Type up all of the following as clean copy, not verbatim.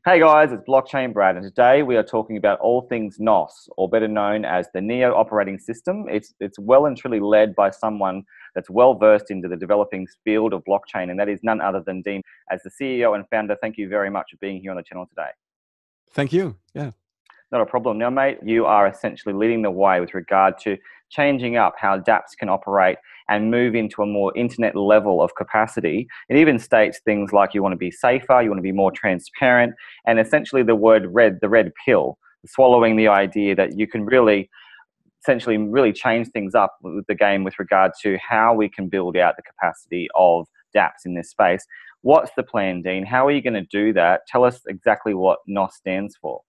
Hey guys, it's Blockchain Brad, and today we are talking about all things NOS, or better known as the Neo operating system. It's well and truly led by someone that's well versed into the developing field of blockchain, and that is none other than Dean. As the CEO and founder, thank you very much for being here on the channel today. Thank you. Yeah. Not a problem. Now, mate, you are essentially leading the way with regard to changing up how dApps can operate and move into a more internet level of capacity. It even states things like you want to be safer, you want to be more transparent, and essentially the red pill, swallowing the idea that you can essentially really change things up with the game with regard to how we can build out the capacity of dApps in this space. What's the plan, Dean? How are you going to do that? Tell us exactly what NOS stands for.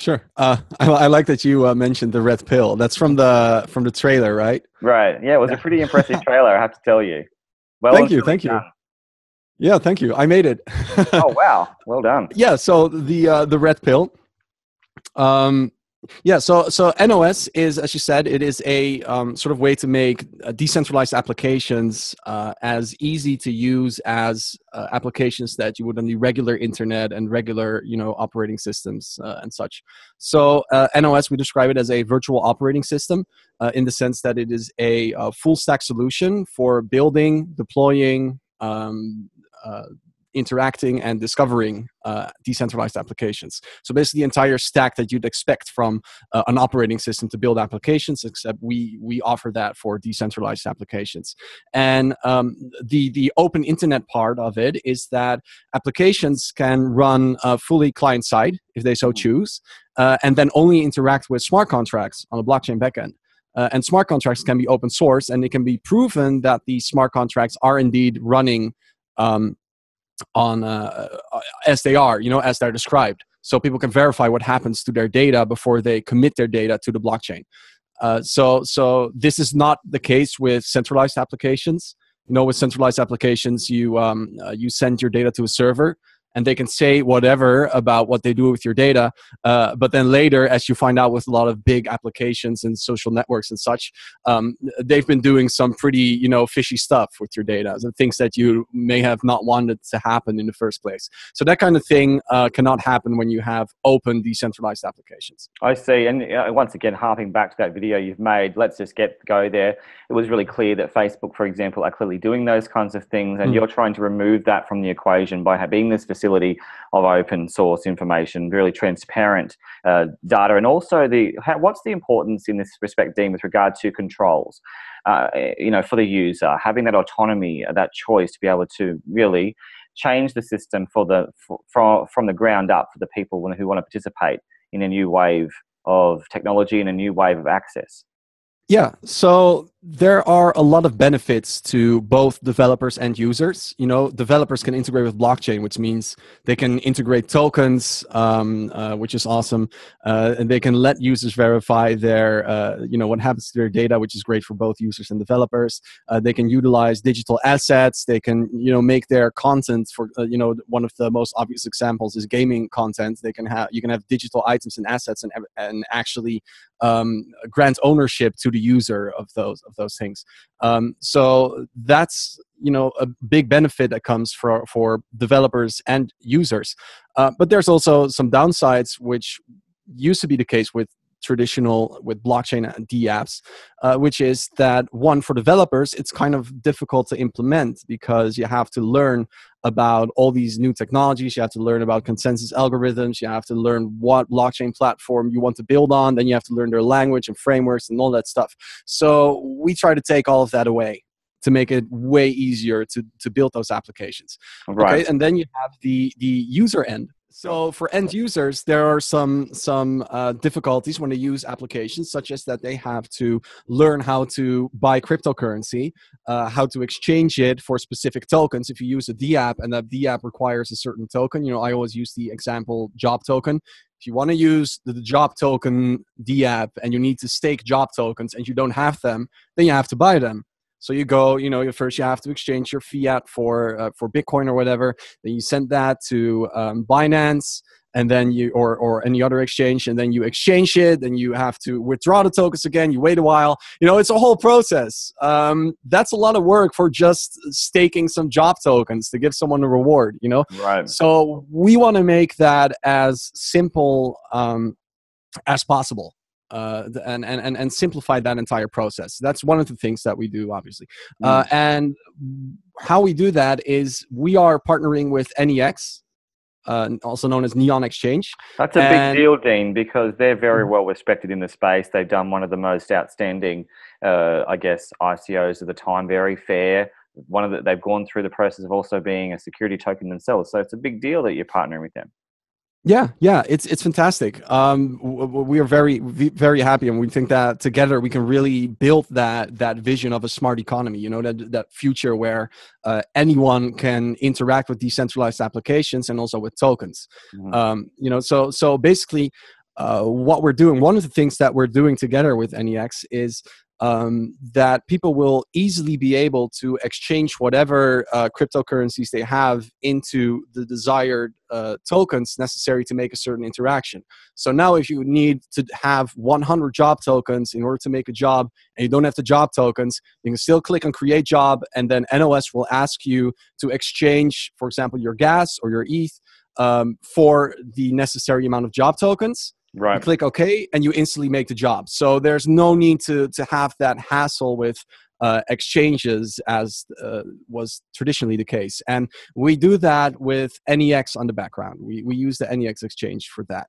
Sure. I like that you mentioned the red pill. That's from the trailer, right? Right. Yeah, it was a pretty impressive trailer, I have to tell you. Well, thank you. Thank you. Yeah, thank you. I made it. Oh wow, well done. Yeah. So the red pill. Yeah, so NOS is, as you said, it is a sort of way to make decentralized applications as easy to use as applications that you would on the regular internet and regular, operating systems and such. So NOS, we describe it as a virtual operating system in the sense that it is a full stack solution for building, deploying, interacting and discovering decentralized applications. So basically the entire stack that you'd expect from an operating system to build applications, except we offer that for decentralized applications. And the open internet part of it is that applications can run fully client-side if they so choose, and then only interact with smart contracts on a blockchain backend. And smart contracts can be open source, and it can be proven that these smart contracts are indeed running on as they are, as they're described. So people can verify what happens to their data before they commit their data to the blockchain. So this is not the case with centralized applications. With centralized applications, you send your data to a server, and they can say whatever about what they do with your data. But then later, as you find out with a lot of big applications and social networks and such, they've been doing some pretty, fishy stuff with your data, and things that you may have not wanted to happen in the first place. So that kind of thing cannot happen when you have open, decentralized applications. I see. And once again, harping back to that video you've made, let's just go there. It was really clear that Facebook, for example, are clearly doing those kinds of things, and you're trying to remove that from the equation by being this facility of open source information, really transparent data, and also what's the importance in this respect, Dean, with regard to controls, for the user, having that autonomy, that choice to be able to really change the system from the ground up for the people who want to participate in a new wave of technology and a new wave of access. Yeah, so there are a lot of benefits to both developers and users. Developers can integrate with blockchain, which means they can integrate tokens, which is awesome, and they can let users verify their, what happens to their data, which is great for both users and developers. They can utilize digital assets. They can, make their content for, one of the most obvious examples is gaming content. You can have digital items and assets and actually grant ownership to the user of those things. So that's a big benefit that comes for developers and users. But there's also some downsides, which used to be the case with blockchain and dApps, which is that one, for developers, it's kind of difficult to implement because you have to learn about all these new technologies. You have to learn about consensus algorithms. You have to learn what blockchain platform you want to build on. Then you have to learn their language and frameworks and all that stuff. So we try to take all of that away to make it way easier to build those applications. Right. Okay, and then you have the user end. So for end users, there are some difficulties when they use applications, such as that they have to learn how to buy cryptocurrency, how to exchange it for specific tokens. If you use a dApp and that dApp requires a certain token, I always use the example job token. If you want to use the job token dApp and you need to stake job tokens and you don't have them, then you have to buy them. So you go, first you have to exchange your fiat for Bitcoin or whatever. Then you send that to Binance. and then you or any other exchange, and then you exchange it, then you have to withdraw the tokens again, you wait a while. It's a whole process. That's a lot of work for just staking some job tokens to give someone a reward. Right. So we want to make that as simple as possible, and simplify that entire process. That's one of the things that we do, obviously. And how we do that is we are partnering with NEX, also known as Neon Exchange. That's a big deal, Dean, because they're very well respected in the space. They've done one of the most outstanding, ICOs of the time, very fair. They've gone through the process of also being a security token themselves. So it's a big deal that you're partnering with them. Yeah, it's fantastic. We are very, very happy, and we think that together we can really build that vision of a smart economy. That future where anyone can interact with decentralized applications and also with tokens. So basically, what we're doing, one of the things that we're doing together with NEX is that people will easily be able to exchange whatever cryptocurrencies they have into the desired tokens necessary to make a certain interaction. So now if you need to have 100 job tokens in order to make a job and you don't have the job tokens, you can still click on create job, and then NOS will ask you to exchange, for example, your gas or your ETH for the necessary amount of job tokens. Right. You click OK, and you instantly make the job. So there's no need to have that hassle with exchanges as was traditionally the case. And we do that with NEX on the background. We use the NEX exchange for that.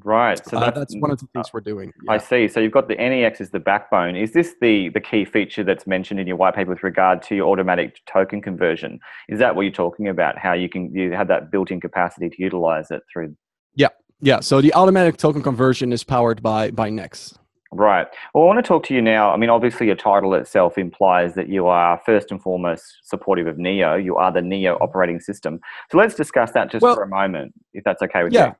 Right. So that's one of the things we're doing. Yeah. I see. So you've got the NEX as the backbone. Is this the key feature that's mentioned in your white paper with regard to your automatic token conversion? Is that what you're talking about? How you have that built-in capacity to utilize it through? Yeah, so the automatic token conversion is powered by NEX. Right. Well, I want to talk to you now. I mean, obviously your title itself implies that you are first and foremost supportive of NEO. You are the NEO operating system. So let's discuss that just for a moment, if that's okay with you.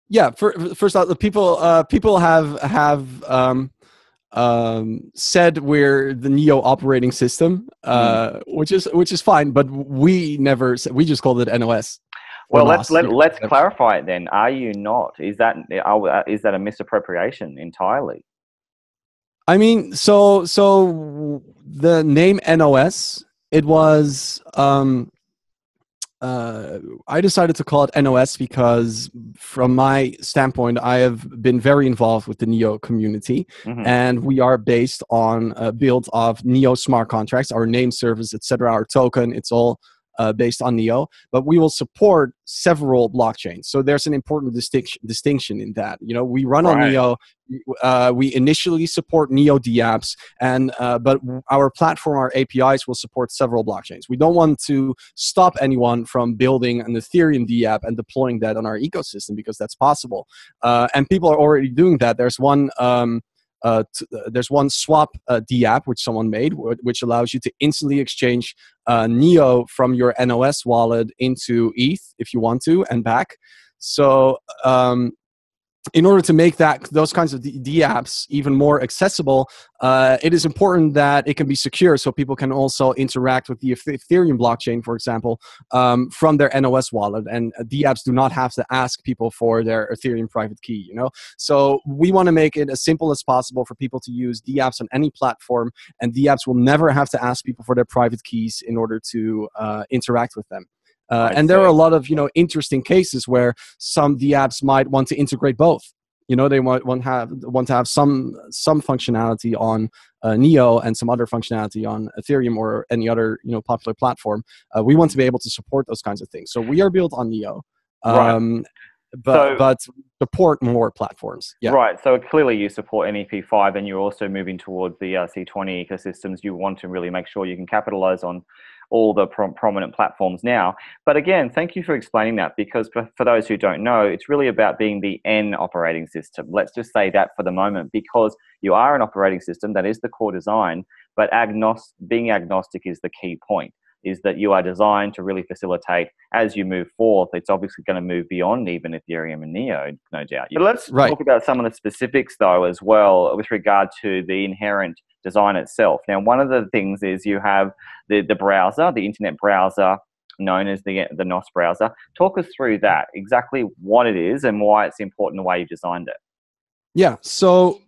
Yeah. First off, the people have said we're the NEO operating system, which is fine, but we never said, we just called it NOS. Well, let's clarify it then. Are you not? Is that a misappropriation entirely? I mean, so the name NOS, it was I decided to call it NOS because from my standpoint, I have been very involved with the NEO community, and we are based on a build of NEO smart contracts, our name service, etc., our token. It's all based on NEO, but we will support several blockchains. So there's an important distinction in that. We run on NEO. We initially support NEO dApps, but our platform, our APIs will support several blockchains. We don't want to stop anyone from building an Ethereum dApp and deploying that on our ecosystem, because that's possible. And people are already doing that. There's one swap dApp which someone made, which allows you to instantly exchange NEO from your NOS wallet into ETH if you want to, and back. So in order to make those kinds of dApps even more accessible, it is important that it can be secure, so people can also interact with the Ethereum blockchain, for example, from their NOS wallet. And dApps do not have to ask people for their Ethereum private key. So we want to make it as simple as possible for people to use dApps on any platform, and dApps will never have to ask people for their private keys in order to interact with them. And there are a lot of interesting cases where some dApps might want to integrate both. They want to have some functionality on NEO and some other functionality on Ethereum or any other popular platform. We want to be able to support those kinds of things. So we are built on NEO, but support more platforms. Yeah. Right. So clearly you support NEP5, and you're also moving towards the ERC20 ecosystems. You want to really make sure you can capitalize on all the prominent platforms now. But again, thank you for explaining that, because for those who don't know, it's really about being the N operating system. Let's just say that for the moment, because you are an operating system, that is the core design, but being agnostic is the key point, is that you are designed to really facilitate as you move forth. It's obviously going to move beyond even Ethereum and NEO, no doubt. But let's talk about some of the specifics though as well with regard to the inherent design itself. Now, one of the things is you have the browser, the internet browser, known as the NOS browser. Talk us through that, exactly what it is and why it's important the way you've designed it. Yeah, so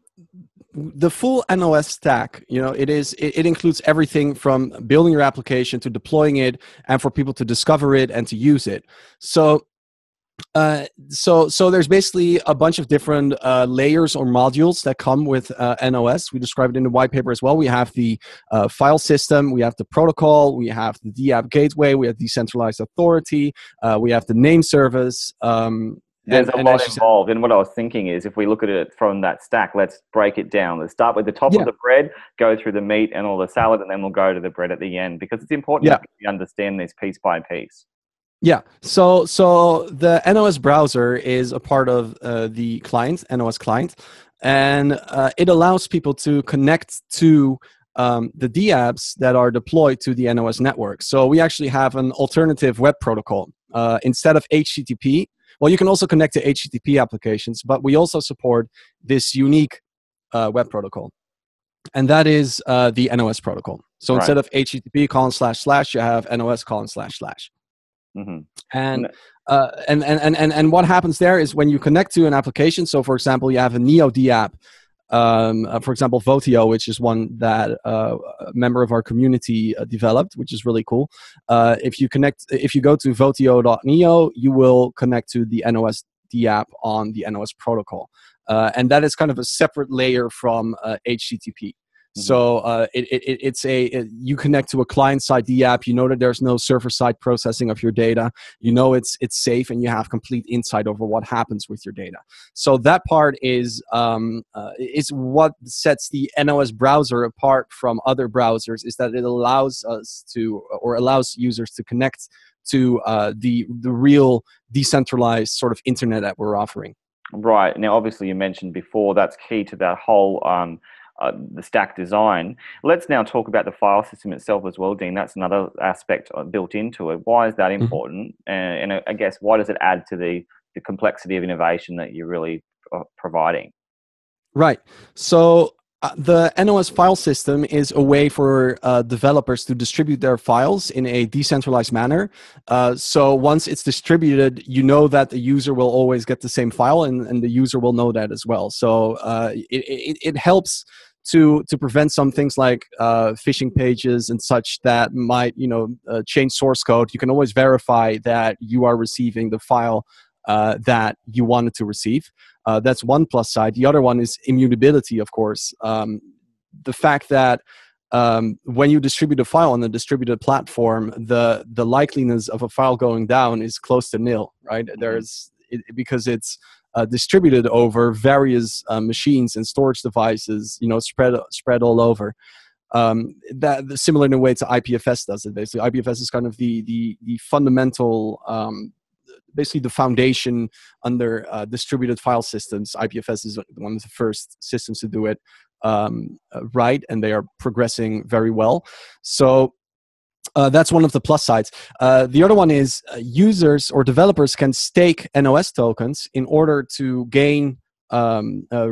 the full NOS stack, it includes everything from building your application to deploying it and for people to discover it and to use it. So there's basically a bunch of different layers or modules that come with NOS. We describe it in the white paper as well. We have the file system, we have the protocol, we have the DApp gateway, we have decentralized authority, we have the name service. There's a lot involved. And what I was thinking is, if we look at it from that stack, let's break it down. Let's start with the top of the bread, go through the meat and all the salad, and then we'll go to the bread at the end, because it's important that we understand this piece by piece. Yeah, so the NOS browser is a part of the client, NOS client, and it allows people to connect to the DApps that are deployed to the NOS network. So we actually have an alternative web protocol. Instead of HTTP, well, you can also connect to HTTP applications, but we also support this unique web protocol, and that is the NOS protocol. So instead of HTTP : / you have NOS : // Mm-hmm. And what happens there is when you connect to an application. So, for example, you have a Neo DApp. For example, Votio, which is one that a member of our community developed, which is really cool. If you go to Votio.neo, you will connect to the NOS DApp on the NOS protocol, and that is kind of a separate layer from HTTP. So you connect to a client-side DApp. You know that there's no server-side processing of your data. You know it's safe, and you have complete insight over what happens with your data. So that part is what sets the NOS browser apart from other browsers, is that it allows users to connect to the real decentralized sort of internet that we're offering. Right. Now, obviously, you mentioned before that's key to that whole the stack design. Let's now talk about the file system itself as well, Dean. That's another aspect built into it. Why is that important? And I guess, why does it add to the complexity of innovation that you're really providing? Right. So the NOS file system is a way for developers to distribute their files in a decentralized manner. So once it's distributed, you know that the user will always get the same file, and the user will know that as well. So it helps to prevent some things like phishing pages and such that might change source code. You can always verify that you are receiving the file that you wanted to receive. That's one plus side. The other one is immutability, of course. The fact that when you distribute a file on a distributed platform, the likeliness of a file going down is close to nil, right? Because it's distributed over various machines and storage devices, spread all over. That similar in a way to IPFS does it. Basically, IPFS is kind of the fundamental. Basically, the foundation under distributed file systems. IPFS is one of the first systems to do it right, and they are progressing very well. So that's one of the plus sides. The other one is users or developers can stake NOS tokens in order to gain available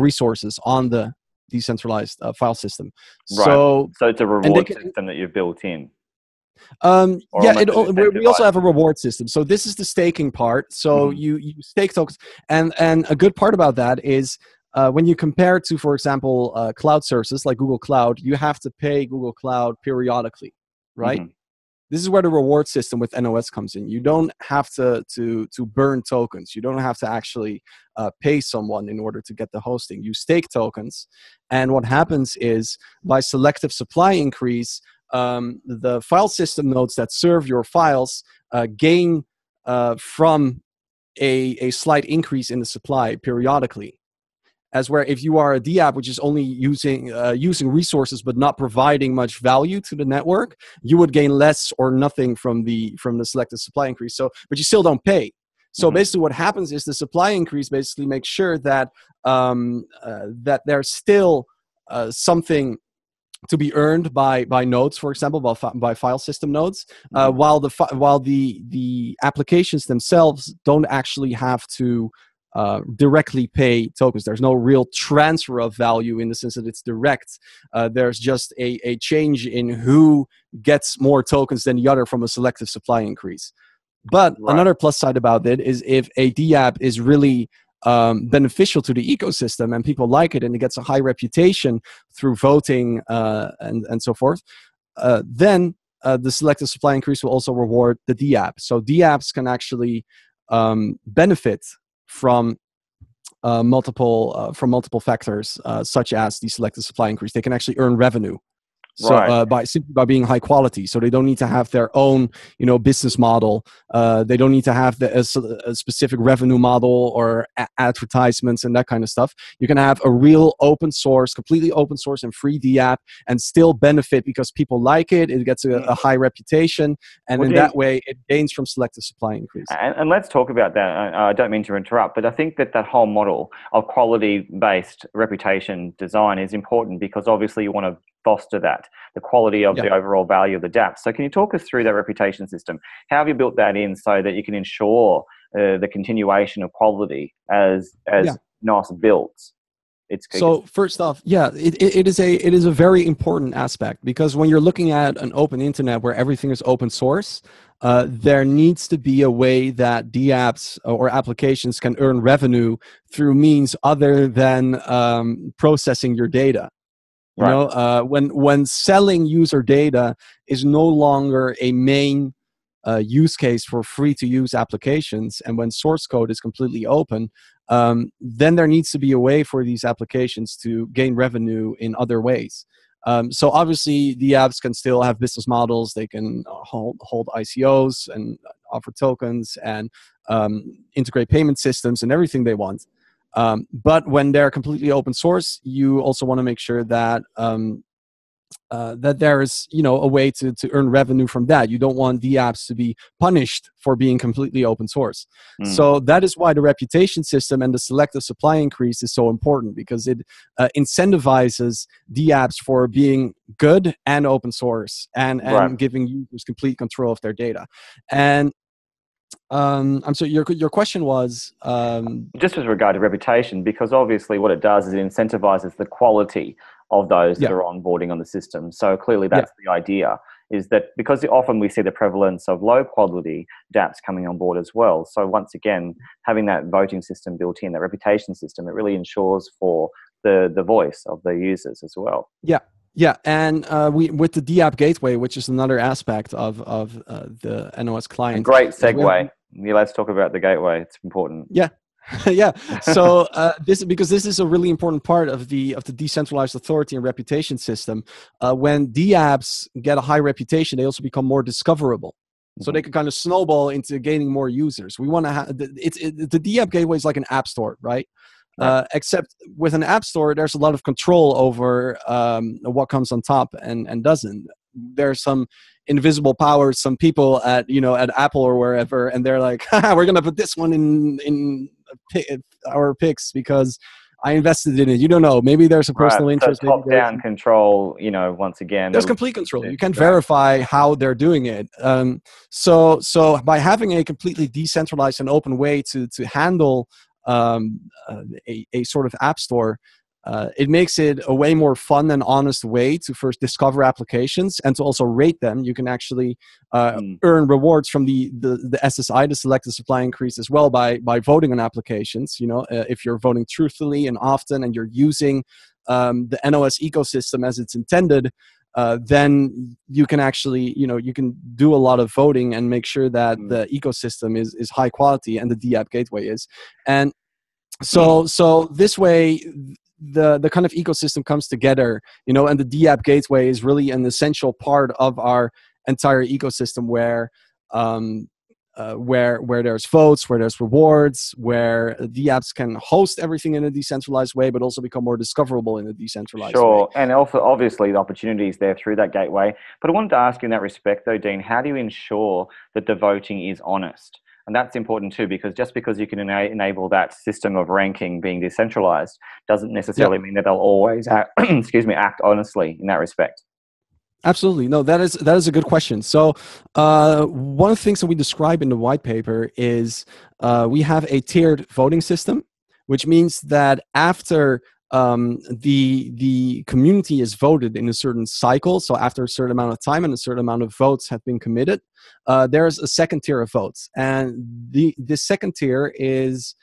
resources on the decentralized file system. Right. So it's a reward system that you've built in. We also have a reward system. So this is the staking part. So you stake tokens, and a good part about that is when you compare to, for example, cloud services like Google Cloud, you have to pay Google Cloud periodically, right? This is where the reward system with NOS comes in. You don't have to burn tokens. You don't have to actually pay someone in order to get the hosting. You stake tokens, and what happens is by selective supply increase, the file system nodes that serve your files gain from a slight increase in the supply periodically. As where if you are a DApp which is only using resources but not providing much value to the network, you would gain less or nothing from the selected supply increase. So, but you still don't pay. So basically, what happens is the supply increase basically makes sure that that there's still something to be earned by nodes, for example, by file system nodes, while the applications themselves don't actually have to directly pay tokens. There's no real transfer of value in the sense that it's direct. There's just a change in who gets more tokens than the other from a selective supply increase. But another plus side about it is if a DApp is really beneficial to the ecosystem and people like it and it gets a high reputation through voting and so forth, then the selective supply increase will also reward the DApp. So DApps can actually benefit from multiple factors, such as the selective supply increase. They can actually earn revenue. So simply by being high quality, so they don't need to have their own, business model. They don't need to have a specific revenue model or advertisements and that kind of stuff. You can have a real open source, completely open source and free DApp, and still benefit because people like it. It gets a high reputation, and in that way, it gains from selective supply increase. And let's talk about that. I don't mean to interrupt, but I think that whole model of quality-based reputation design is important because obviously you want to foster that, the quality of the overall value of the DApp. So can you talk us through that reputation system? How have you built that in so that you can ensure the continuation of quality as NOS builds? So first off, it is a very important aspect, because when you're looking at an open internet where everything is open source, there needs to be a way that DApps or applications can earn revenue through means other than processing your data. You know, when selling user data is no longer a main use case for free-to-use applications, and when source code is completely open, then there needs to be a way for these applications to gain revenue in other ways. So obviously, the apps can still have business models. They can hold ICOs and offer tokens and integrate payment systems and everything they want. But when they're completely open source, you also want to make sure that that there is, a way to earn revenue from that. You don't want the apps to be punished for being completely open source. So that is why the reputation system and the selective supply increase is so important, because it incentivizes the apps for being good and open source and giving users complete control of their data. And I'm sorry, your question was just with regard to reputation, because obviously what it does is it incentivizes the quality of those that are onboarding on the system. So clearly that's the idea, is that because often we see the prevalence of low quality dApps coming on board as well. So once again, having that voting system built in, that reputation system, it really ensures for the voice of the users as well. Yeah, and we with the DApp gateway, which is another aspect of the NOS client. Great segue. Let's talk about the gateway. It's important. Yeah. Yeah. So this is a really important part of the decentralized authority and reputation system. When DApps get a high reputation, they also become more discoverable. So they can kind of snowball into gaining more users. We want to have the DApp gateway is like an app store, right? Except with an app store, there's a lot of control over what comes on top and doesn't. There's some invisible powers, some people at Apple or wherever, and they're like, we're gonna put this one in our picks because I invested in it. You don't know. Maybe there's a personal interest. So top-down control. Once again, there's complete control. You can't verify how they're doing it. So by having a completely decentralized and open way to handle a sort of app store, it makes it a way more fun and honest way to first discover applications and to also rate them. You can actually earn rewards from the SSI, the selective supply increase, as well by voting on applications. If you're voting truthfully and often, and you're using the NOS ecosystem as it's intended, then you can actually, you can do a lot of voting and make sure that the ecosystem is high quality, and the DApp gateway is. And so this way, the kind of ecosystem comes together, and the DApp gateway is really an essential part of our entire ecosystem where there's votes, where there's rewards, where the apps can host everything in a decentralized way, but also become more discoverable in a decentralized way. Sure, and also obviously the opportunities there through that gateway. But I wanted to ask you in that respect though, Dean, how do you ensure that the voting is honest? And that's important too, because just because you can enable that system of ranking being decentralized doesn't necessarily mean that they'll always act, act honestly in that respect. Absolutely. No, that is a good question. So one of the things that we describe in the white paper is we have a tiered voting system. which means that after the community is voted in a certain cycle, so after a certain amount of time and a certain amount of votes have been committed, there's a second tier of votes, and the second tier is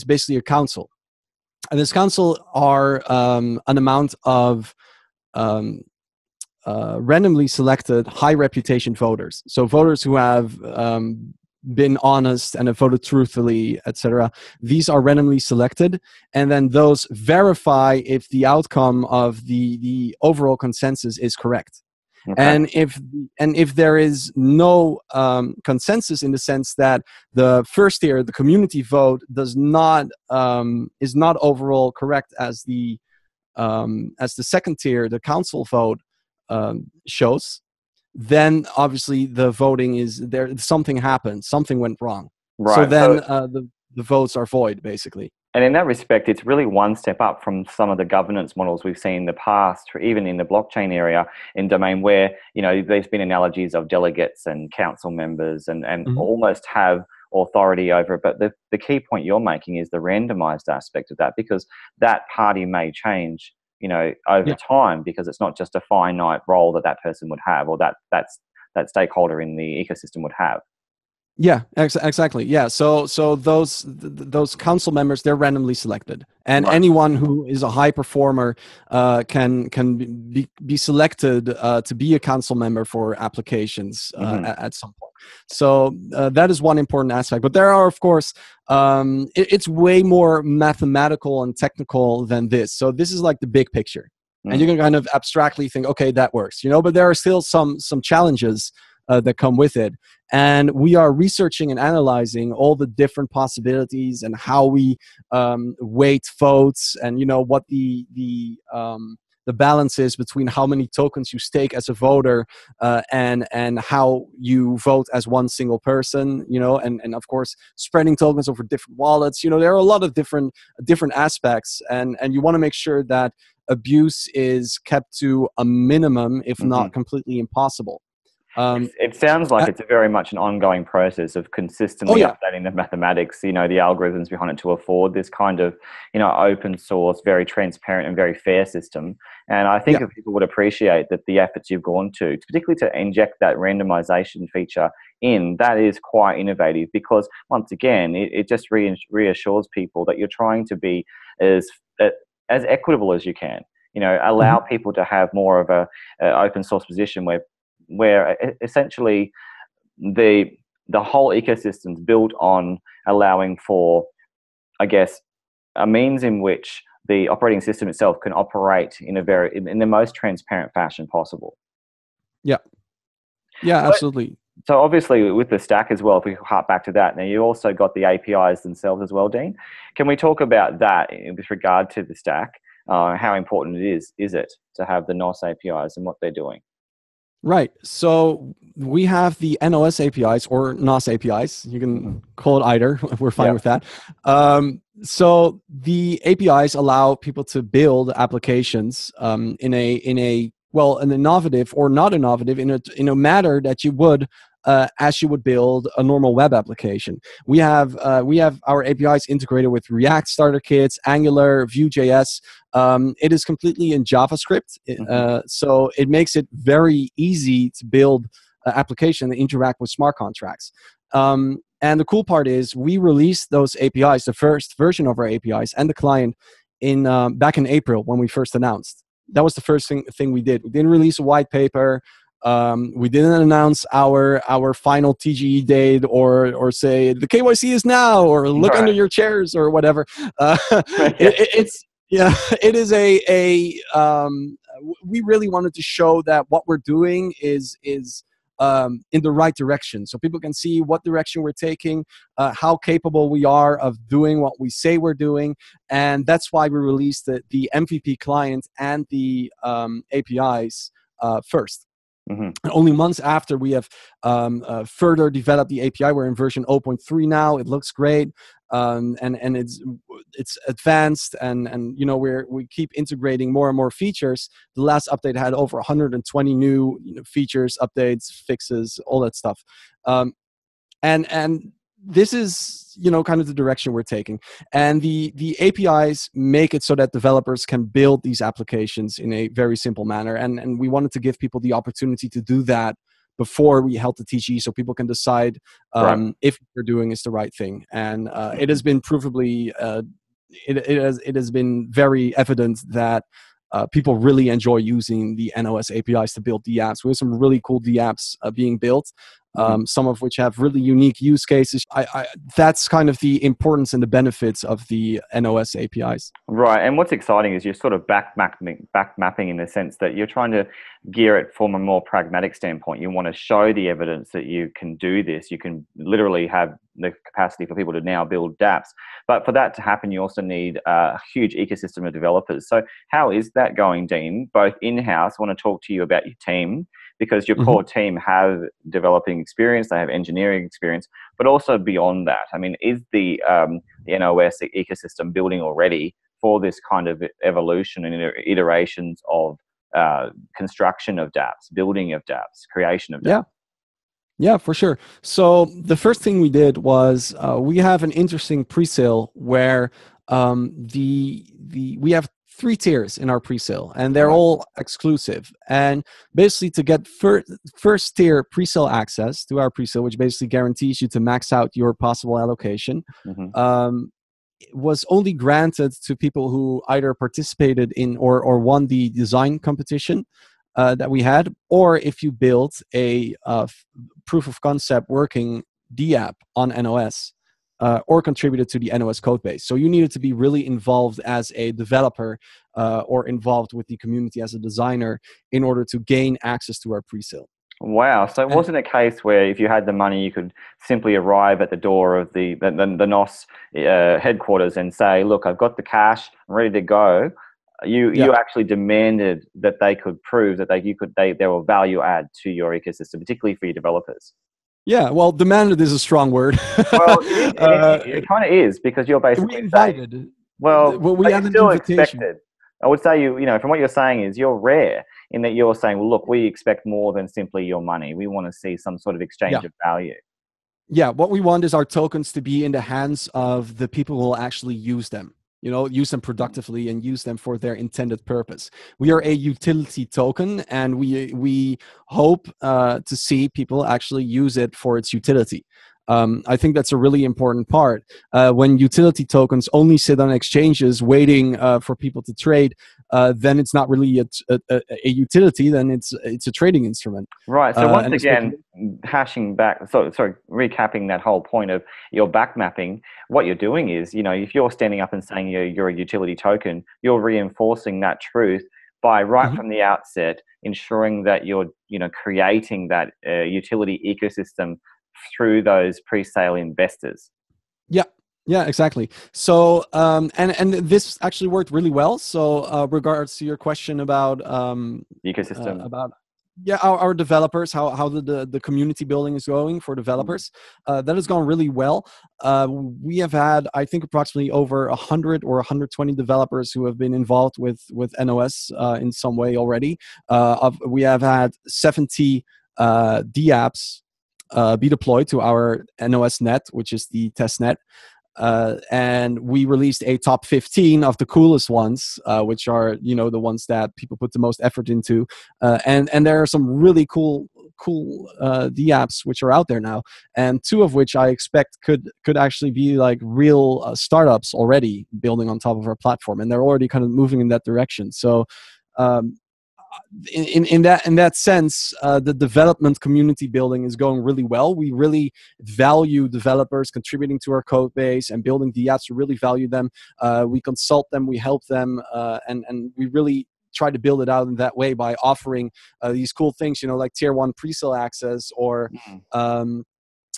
basically a council, and this council are an amount of randomly selected high reputation voters, so voters who have been honest and have voted truthfully, etc. These are randomly selected, and then those verify if the outcome of the overall consensus is correct. Okay. And if there is no consensus, in the sense that the first tier, the community vote, is not overall correct as the second tier, the council vote, shows, then obviously the voting is there. Something happened. Something went wrong. Right. So then the votes are void, basically. And in that respect, it's really one step up from some of the governance models we've seen in the past, even in the blockchain area, in domain where, there's been analogies of delegates and council members and almost have authority over it. But the key point you're making is the randomized aspect of that, because that party may change over time, because it's not just a finite role that person would have, or that stakeholder in the ecosystem would have. Yeah, exactly. Yeah, so those council members, they're randomly selected, and right. Anyone who is a high performer can be selected to be a council member for applications at some point. So that is one important aspect. But there are, of course, it's way more mathematical and technical than this. So this is like the big picture, and you can kind of abstractly think, okay, that works, but there are still some challenges that come with it. And we are researching and analyzing all the different possibilities and how we weight votes, and what the balance is between how many tokens you stake as a voter and how you vote as one single person, and of course spreading tokens over different wallets. There are a lot of different aspects, and you want to make sure that abuse is kept to a minimum, if not completely impossible. It sounds like it's very much an ongoing process of consistently updating the mathematics, the algorithms behind it, to afford this kind of, open source, very transparent and very fair system. And I think that people would appreciate that the efforts you've gone to, particularly to inject that randomization feature in, that is quite innovative, because once again, it just reassures people that you're trying to be as equitable as you can. Allow people to have more of a open source position where essentially the whole ecosystem is built on allowing for, I guess, a means in which the operating system itself can operate in the most transparent fashion possible. Yeah, absolutely. So obviously with the stack as well, if we hark back to that, now you also got the APIs themselves as well, Dean. Can we talk about that with regard to the stack? How important is it to have the NOS APIs and what they're doing? Right. So we have the NOS APIs or NOS APIs. You can call it either. We're fine with that. So the APIs allow people to build applications in an innovative or not innovative, in a manner that you would as you would build a normal web application. We have our APIs integrated with React starter kits, Angular, Vue.js. It is completely in JavaScript, so it makes it very easy to build an application that interact with smart contracts. And the cool part is we released those APIs, the first version of our APIs and the client, in back in April when we first announced. That was the first thing we did. We didn't release a white paper. We didn't announce our final TGE date or say the KYC is now, or look under your chairs or whatever. It is we really wanted to show that what we're doing is in the right direction, so people can see what direction we're taking, how capable we are of doing what we say we're doing, and that's why we released the MVP client and the APIs first. And only months after we have further developed the API. We're in version 0.3 now. It looks great, and it's advanced, and we keep integrating more and more features. The last update had over 120 new features, updates, fixes, all that stuff. And this is, you know, kind of the direction we're taking. And the APIs make it so that developers can build these applications in a very simple manner. And we wanted to give people the opportunity to do that before we held the TG, so people can decide if what they're doing is the right thing. And it has been provably, it has been very evident that people really enjoy using the NOS APIs to build DApps. We have some really cool DApps being built, some of which have really unique use cases. That's kind of the importance and the benefits of the NOS APIs. Right, and what's exciting is you're sort of back mapping in the sense that you're trying to gear it from a more pragmatic standpoint. You want to show the evidence that you can do this. You can literally have the capacity for people to now build dApps. But for that to happen, you also need a huge ecosystem of developers. So how is that going, Dean? Both in-house, I want to talk to you about your team, because your core team have developing experience, they have engineering experience, but also beyond that. I mean, is the NOS ecosystem building already for this kind of evolution and iterations of construction of dApps, building of dApps, creation of dApps? Yeah, for sure. So the first thing we did was we have an interesting pre-sale where we have 3 tiers in our pre-sale, and they're all exclusive. And basically, to get first tier pre-sale access to our pre-sale, which basically guarantees you to max out your possible allocation, was only granted to people who either participated in or won the design competition that we had, or if you built a proof of concept working DApp on NOS. Or contributed to the NOS code base. So you needed to be really involved as a developer or involved with the community as a designer in order to gain access to our pre-sale. Wow. So it wasn't a case where if you had the money, you could simply arrive at the door of the NOS headquarters and say, look, I've got the cash, I'm ready to go. You actually demanded that they could prove that they were value add to your ecosystem, particularly for your developers. Yeah, well, demanded is a strong word. Well, it kind of is, because you're basically we invited. Saying, well, we had an still invitation. Expected. I would say from what you're saying is you're rare in that you're saying, well, look, we expect more than simply your money. We want to see some sort of exchange of value. Yeah, what we want is our tokens to be in the hands of the people who will actually use them. Use them productively and use them for their intended purpose. We are a utility token, and we hope to see people actually use it for its utility. I think that's a really important part. When utility tokens only sit on exchanges waiting for people to trade, then it's not really a utility. Then it's a trading instrument. Right. So once again, recapping that whole point of your back mapping, what you're doing is, if you're standing up and saying you're a utility token, you're reinforcing that truth by from the outset ensuring that you're creating that utility ecosystem through those pre-sale investors. Yeah, exactly. So, and this actually worked really well. So, regards to your question about ecosystem, our developers, how the community building is going for developers, that has gone really well. We have had, I think, approximately over 100 or 120 developers who have been involved with NOS in some way already. We have had 70 DApps be deployed to our NOS net, which is the test net. And we released a top 15 of the coolest ones, which are, the ones that people put the most effort into. And there are some really cool DApps which are out there now, and 2 of which I expect could actually be like real startups already building on top of our platform, and they're already kind of moving in that direction. So in that sense, the development community building is going really well. We really value developers contributing to our code base and building the apps. We really value them. We consult them, we help them, and we really try to build it out in that way by offering these cool things, like tier 1 pre-sale access or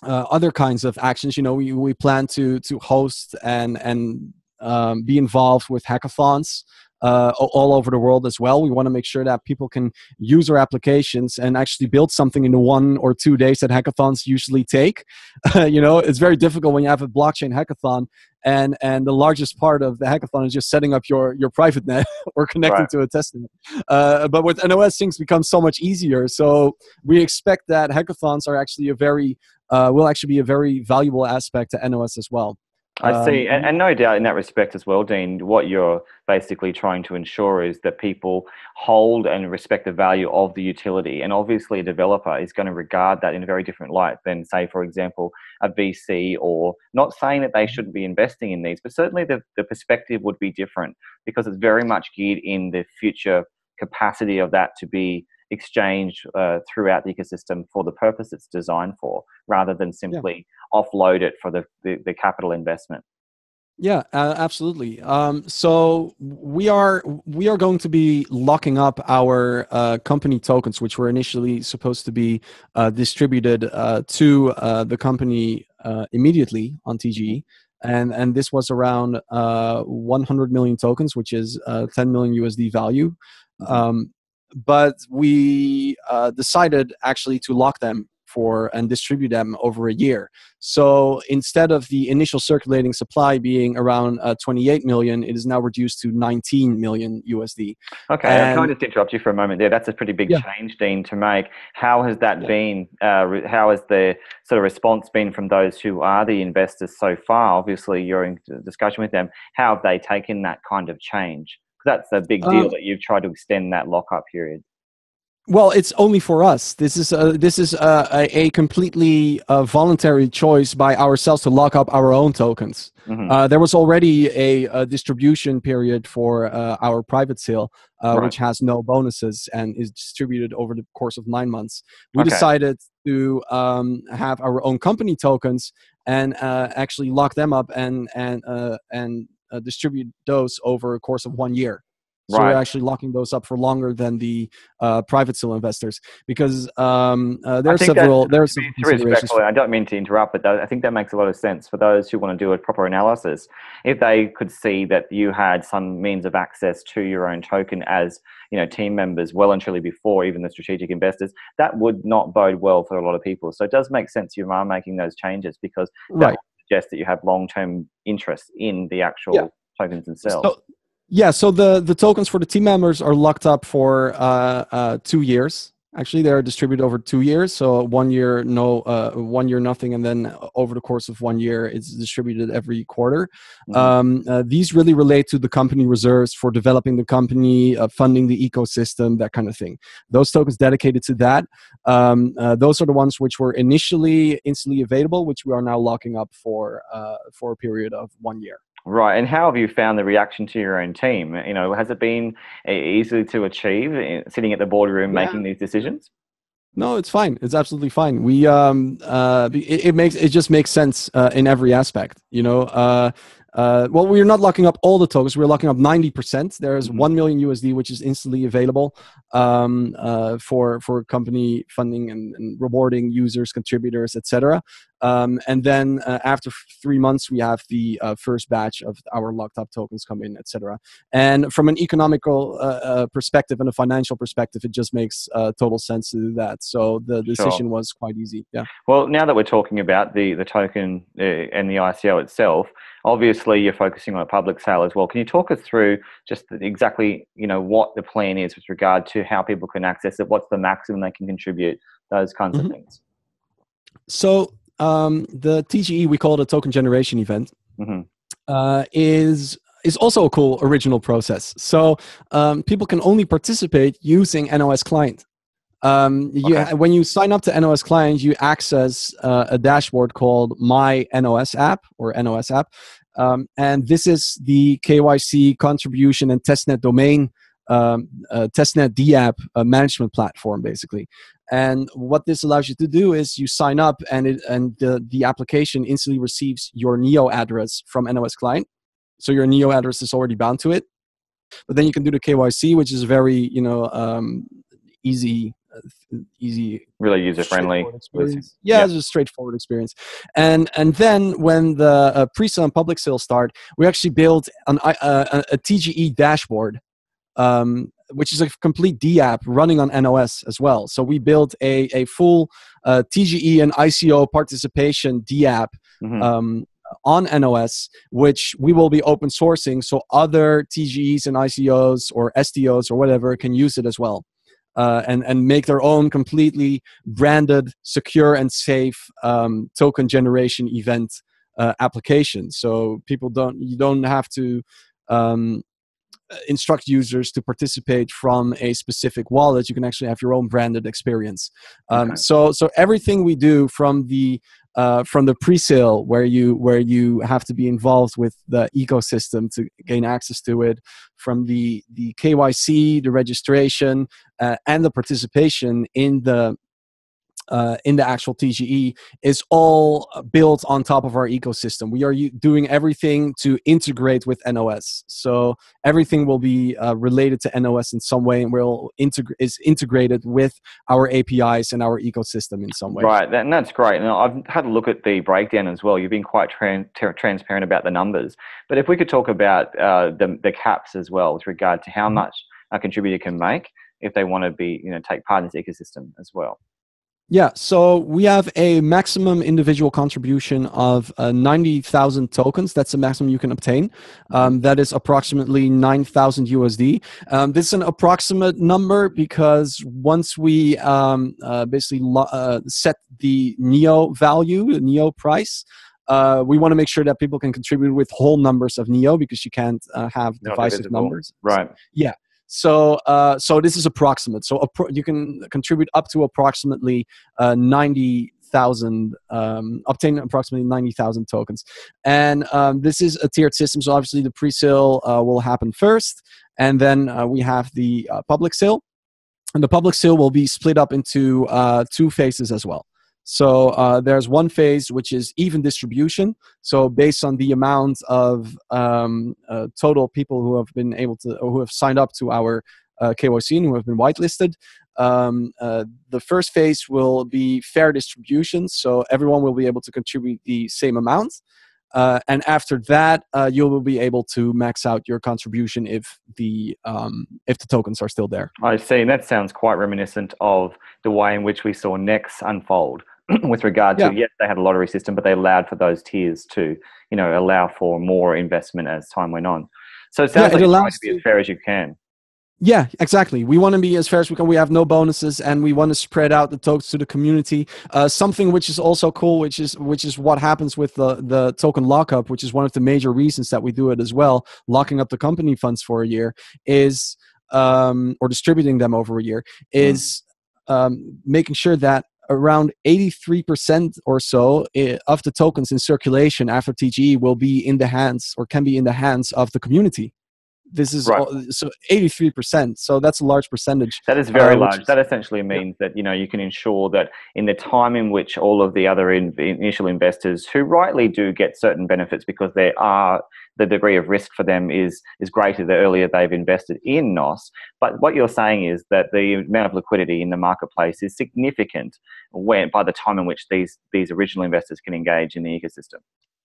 other kinds of actions. We plan to host and be involved with hackathons all over the world as well. We want to make sure that people can use our applications and actually build something in the 1 or 2 days that hackathons usually take. It's very difficult when you have a blockchain hackathon and the largest part of the hackathon is just setting up your private net or connecting to a testnet. But with NOS, things become so much easier. So we expect that hackathons are actually a very will actually be a very valuable aspect to NOS as well. I see. And no doubt in that respect as well, Dean, what you're basically trying to ensure is that people hold and respect the value of the utility. And obviously a developer is going to regard that in a very different light than, say, for example, a VC, or not saying that they shouldn't be investing in these, but certainly the perspective would be different, because it's very much geared in the future capacity of that to be exchanged throughout the ecosystem for the purpose it's designed for, rather than simply offload it for the capital investment. Yeah, absolutely. So we are going to be locking up our company tokens, which were initially supposed to be distributed to the company immediately on TGE. And this was around 100 million tokens, which is 10 million USD value. But we decided actually to lock them and distribute them over a year. So instead of the initial circulating supply being around 28 million, it is now reduced to 19 million USD. Okay, can I just interrupt you for a moment there? That's a pretty big change, Dean, to make. How has that been? How has the sort of response been from those who are the investors so far? Obviously, you're in discussion with them. How have they taken that kind of change? That's a big deal that you've tried to extend that lockup period. Well, it's only for us. This is a completely voluntary choice by ourselves to lock up our own tokens. There was already a distribution period for our private sale, which has no bonuses and is distributed over the course of 9 months. We decided to have our own company tokens and actually lock them up and distribute those over a course of 1 year. So we're actually locking those up for longer than the private sale investors, because there are several considerations. I don't mean to interrupt, but I think that makes a lot of sense for those who want to do a proper analysis. If they could see that you had some means of access to your own token as team members well and truly before even the strategic investors, that would not bode well for a lot of people. So it does make sense you are making those changes, because that suggests that you have long-term interest in the actual tokens themselves. So the tokens for the team members are locked up for 2 years. Actually, they're distributed over 2 years. So 1 year, 1 year, nothing. And then over the course of 1 year, it's distributed every quarter. These really relate to the company reserves for developing the company, funding the ecosystem, that kind of thing. Those tokens dedicated to that, those are the ones which were initially instantly available, which we are now locking up for a period of 1 year. Right. And how have you found the reaction to your own team? Has it been easy to achieve sitting at the boardroom making these decisions? No, it's fine. It's absolutely fine. We it just makes sense in every aspect. Well, we're not locking up all the tokens. We're locking up 90%. There's 1 million USD, which is instantly available for company funding and rewarding users, contributors, etc. And then after 3 months, we have the first batch of our locked up tokens come in, etc. And from an economical perspective and a financial perspective, it just makes total sense to do that. So the decision was quite easy. Yeah. Well, now that we're talking about the token and the ICO itself, obviously you're focusing on a public sale as well. Can you talk us through just exactly what the plan is with regard to how people can access it? What's the maximum they can contribute? Those kinds of things. So the TGE, we call it a token generation event, is also a cool original process. So people can only participate using NOS Client. When you sign up to NOS Client, you access a dashboard called My NOS App or NOS App. And this is the KYC contribution and testnet domain, testnet DApp management platform, basically. And what this allows you to do is you sign up and the application instantly receives your NEO address from NOS Client. So your NEO address is already bound to it. But then you can do the KYC, which is very, easy, really user-friendly. Yeah, it's a straightforward experience. And then when the pre-sale and public sale start, we actually built a TGE dashboard, which is a complete DApp running on NOS as well. So we built a full TGE and ICO participation DApp on NOS, which we will be open sourcing, so other TGEs and ICOs or STOs or whatever can use it as well. and make their own completely branded, secure, and safe token generation event application. So you don't have to instruct users to participate from a specific wallet. You can actually have your own branded experience. Okay. So everything we do from the pre-sale, where you have to be involved with the ecosystem to gain access to it, from the KYC, the registration, and the participation in the actual TGE, is all built on top of our ecosystem. We are doing everything to integrate with NOS. So everything will be related to NOS in some way, and is integrated with our APIs and our ecosystem in some way. Right, and that's great. And I've had a look at the breakdown as well. You've been quite transparent about the numbers. But if we could talk about the caps as well, with regard to how much a contributor can make if they want to take part in this ecosystem as well. Yeah, so we have a maximum individual contribution of 90,000 tokens. That's the maximum you can obtain. That is approximately 9,000 USD. This is an approximate number because once we basically set the NEO value, the NEO price, we want to make sure that people can contribute with whole numbers of NEO, because you can't have divisive numbers. Right. Yeah. So this is approximate. So you can contribute up to approximately 90,000, obtain approximately 90,000 tokens. And this is a tiered system. So obviously the pre-sale will happen first, and then we have the public sale. And the public sale will be split up into 2 phases as well. So there's one phase which is even distribution. So based on the amount of total people who have signed up to our KYC and who have been whitelisted, the first phase will be fair distribution. So everyone will be able to contribute the same amount. And after that, you will be able to max out your contribution if the tokens are still there. I see. And that sounds quite reminiscent of the way in which we saw Nex unfold. With regard to, yes, they had a lottery system, but they allowed for those tiers to, allow for more investment as time went on. So it sounds like it's trying to be as fair as you can. Yeah, exactly. We want to be as fair as we can. We have no bonuses, and we want to spread out the tokens to the community. Something which is also cool, which is what happens with the token lockup, which is one of the major reasons that we do it as well. Locking up the company funds for a year is, or distributing them over a year, is making sure that around 83% or so of the tokens in circulation after TGE will be in the hands, or can be in the hands, of the community. This is right. So 83%. So that's a large percentage. That is very large. That essentially means that you can ensure that in the time in which all of the other initial investors, who rightly do get certain benefits because the degree of risk for them is greater the earlier they've invested in NOS. But what you're saying is that the amount of liquidity in the marketplace is significant by the time in which these original investors can engage in the ecosystem.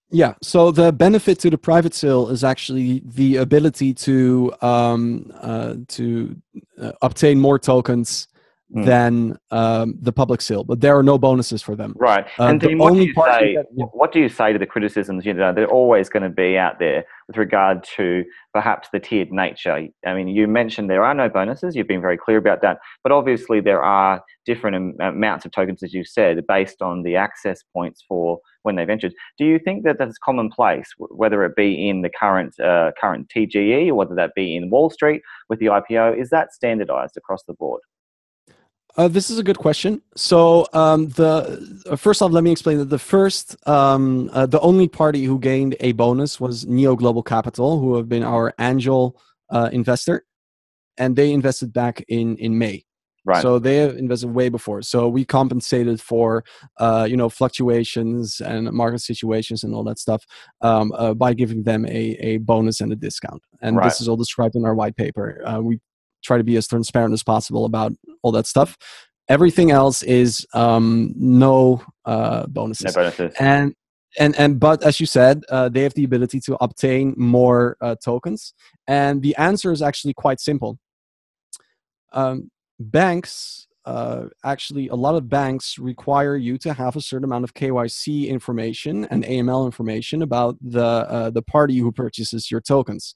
Yeah, so the benefit to the private sale is actually the ability to obtain more tokens than the public sale, but there are no bonuses for them. Right. And Dean, what do you say to the criticisms? They're always going to be out there with regard to perhaps the tiered nature. I mean, you mentioned there are no bonuses. You've been very clear about that. But obviously there are different amounts of tokens, as you said, based on the access points for when they've entered. Do you think that that's commonplace, whether it be in the current TGE or whether that be in Wall Street with the IPO? Is that standardized across the board? This is a good question. So first off, let me explain that the only party who gained a bonus was Neo Global Capital, who have been our angel investor, and they invested back in May. Right. So they have invested way before. So we compensated for fluctuations and market situations and all that stuff by giving them a bonus and a discount. And this is all described in our white paper. We try to be as transparent as possible about all that stuff. Everything else is no bonuses. No bonuses. But as you said, they have the ability to obtain more tokens. And the answer is actually quite simple. Banks, actually, a lot of banks require you to have a certain amount of KYC information and AML information about the party who purchases your tokens.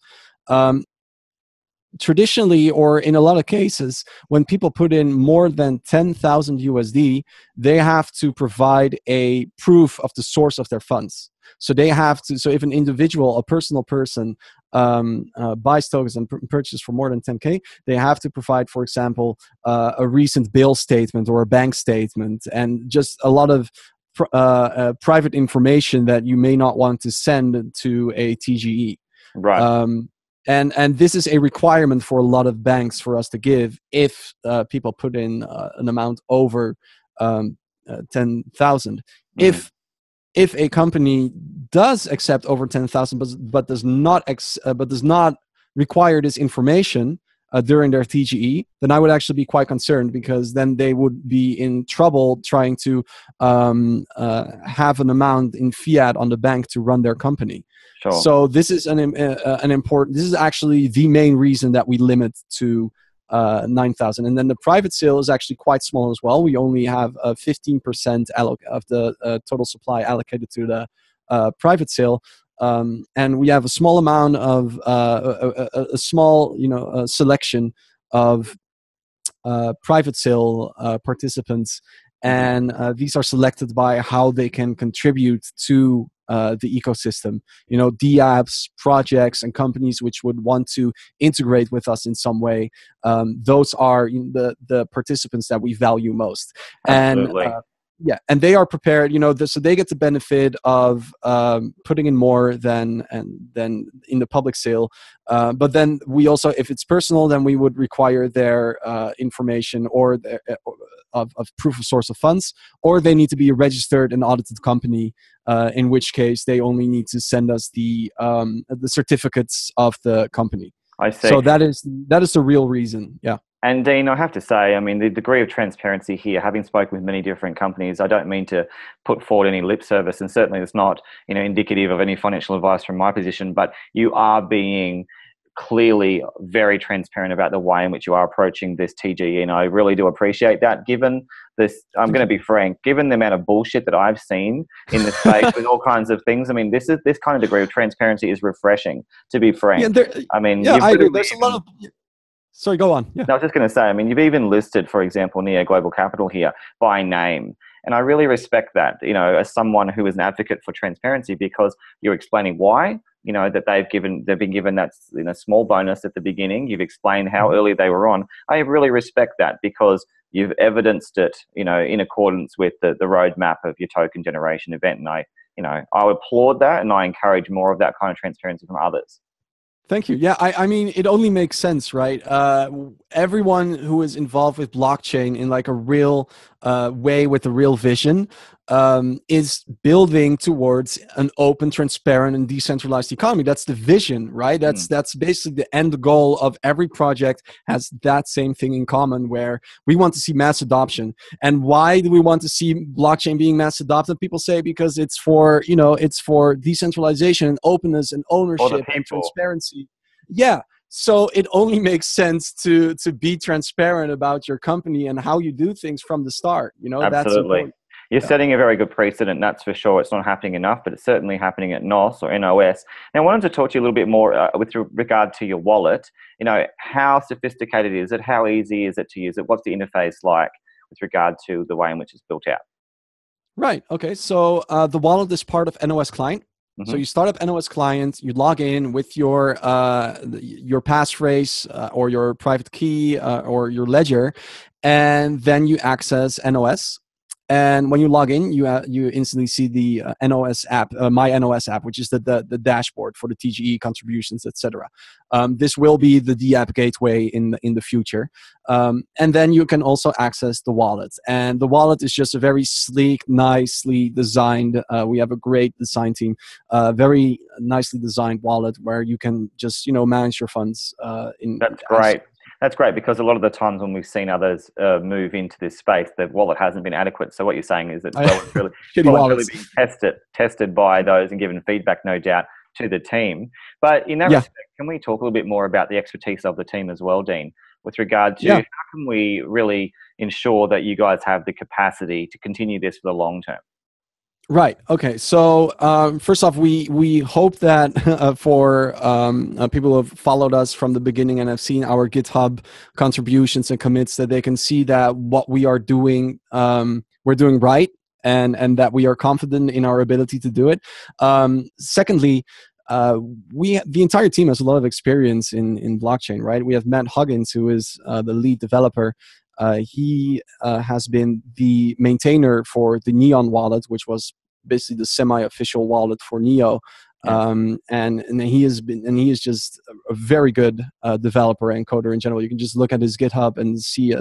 traditionally, or in a lot of cases, when people put in more than 10,000 USD, they have to provide a proof of the source of their funds. So they have to. So if an individual, a personal person, buys tokens and purchases for more than 10K, they have to provide, for example, a recent bill statement or a bank statement, and just a lot of private information that you may not want to send to a TGE. Right. And this is a requirement for a lot of banks for us to give if people put in an amount over 10,000. If a company does accept over 10,000, but does not require this information during their TGE, then I would actually be quite concerned, because then they would be in trouble trying to have an amount in fiat on the bank to run their company. Sure. So this is an important. This is actually the main reason that we limit to 9,000. And then the private sale is actually quite small as well. We only have 15% of the total supply allocated to the private sale. And we have a small amount of a small, selection of private sale participants, and these are selected by how they can contribute to the ecosystem. DApps, projects, and companies which would want to integrate with us in some way. Those are the participants that we value most. Absolutely. And they are prepared, so they get the benefit of putting in more than in the public sale. But then we also, if it's personal, then we would require their information or of proof of source of funds, or they need to be a registered and audited company, in which case they only need to send us the certificates of the company. I see. So that is the real reason. Yeah. And Dean, I have to say, I mean, the degree of transparency here, having spoken with many different companies, I don't mean to put forward any lip service, and certainly it's not, indicative of any financial advice from my position, but you are being clearly very transparent about the way in which you are approaching this TGE, and I really do appreciate that. Given this, I'm going to be frank, given the amount of bullshit that I've seen in this space with all kinds of things, I mean, this kind of degree of transparency is refreshing, to be frank. I agree. There's a lot of... Sorry, go on. Yeah. I was just going to say, I mean, you've even listed, for example, Neo Global Capital here by name. And I really respect that, as someone who is an advocate for transparency, because you're explaining why, that they've been given that small bonus at the beginning. You've explained how early they were on. I really respect that, because you've evidenced it, in accordance with the roadmap of your token generation event. And I applaud that, and I encourage more of that kind of transparency from others. Thank you. Yeah, I mean, it only makes sense, right? Everyone who is involved with blockchain in like a real way, with a real vision, is building towards an open, transparent, and decentralized economy. That's the vision, right? That's basically the end goal of every project. Has that same thing in common, where we want to see mass adoption. And why do we want to see blockchain being mass adopted? People say because it's for decentralization and openness and ownership and transparency. Yeah. So it only makes sense to be transparent about your company and how you do things from the start. Absolutely. You're setting a very good precedent, that's for sure. It's not happening enough, but it's certainly happening at NOS or NOS. Now, I wanted to talk to you a little bit more with regard to your wallet. How sophisticated is it? How easy is it to use it? What's the interface like with regard to the way in which it's built out? Right. Okay. So the wallet is part of NOS Client. So you start up NOS Client, you log in with your passphrase or your private key or your ledger, and then you access NOS. And when you log in, you instantly see the NOS app, My NOS app, which is the dashboard for the TGE contributions, etc. This will be the DApp gateway in the future. And then you can also access the wallet. And the wallet is just a very sleek, nicely designed. We have a great design team, very nicely designed wallet where you can just manage your funds. That's great. That's great, because a lot of the times when we've seen others move into this space, the wallet hasn't been adequate. So what you're saying is that it's really been tested by those and given feedback, no doubt, to the team. But in that respect, can we talk a little bit more about the expertise of the team as well, Dean, with regard to how can we really ensure that you guys have the capacity to continue this for the long term? Right. Okay. So first off, we hope that for people who have followed us from the beginning and have seen our GitHub contributions and commits, that they can see that what we are doing, we're doing right, and that we are confident in our ability to do it. Secondly, the entire team has a lot of experience in blockchain. Right. We have Matt Huggins, who is the lead developer. He has been the maintainer for the Neon wallet, which was basically the semi-official wallet for Neo. Yeah. And he is just a very good developer and coder in general. You can just look at his GitHub and see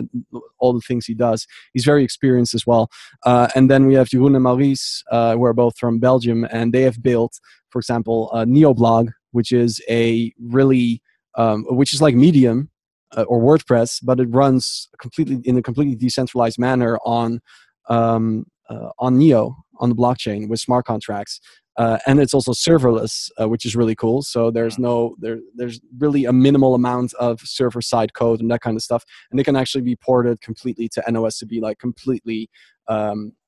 all the things he does. He's very experienced as well. And then we have Jeroen and Maurice, who are both from Belgium, and they have built, for example, Neoblog, which is a really which is like Medium or WordPress, but it runs completely in a completely decentralized manner on Neo, on the blockchain with smart contracts, and it's also serverless, which is really cool. So there's really a minimal amount of server side code and that kind of stuff, and it can actually be ported completely to NOS to be like completely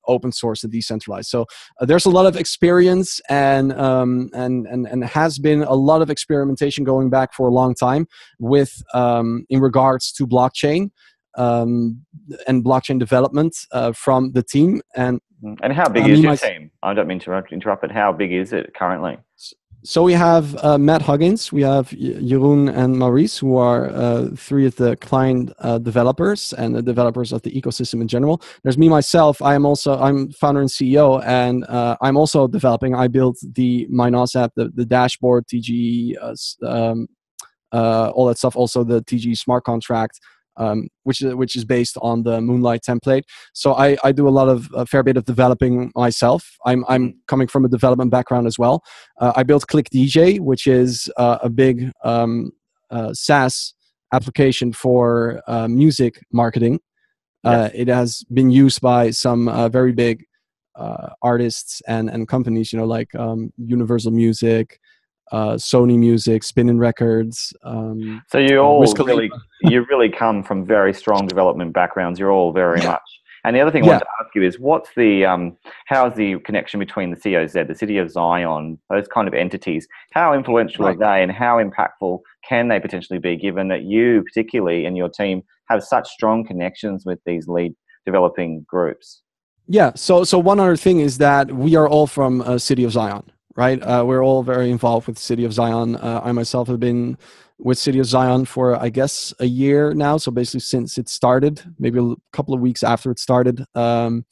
open source and decentralized. So there's a lot of experience and has been a lot of experimentation going back for a long time with in regards to blockchain and blockchain development from the team. And how big is your team? I don't mean to interrupt, but how big is it currently? So we have Matt Huggins, we have Jeroen and Maurice, who are three of the client developers and the developers of the ecosystem in general. There's me, myself. I'm founder and CEO, and I'm also developing. I built the MyNOS app, the dashboard, TGE, all that stuff. Also the TGE smart contract, which is based on the Moonlight template. So I do a fair bit of developing myself. I'm coming from a development background as well. I built ClickDJ, which is a big SaaS application for music marketing. Yes. It has been used by some very big artists and companies, like Universal Music, Sony Music, Spinnin' Records. So you all you really come from very strong development backgrounds. You're all very much. And the other thing I wanted to ask you is, what's the how's the connection between the COZ, the City of Zion, those kind of entities? How influential are they, and how impactful can they potentially be, given that you, particularly, and your team have such strong connections with these lead developing groups? Yeah. So one other thing is that we are all from City of Zion. Right, we're all very involved with City of Zion. I myself have been with City of Zion for, I guess, a year now. So basically, since it started, maybe a couple of weeks after it started, and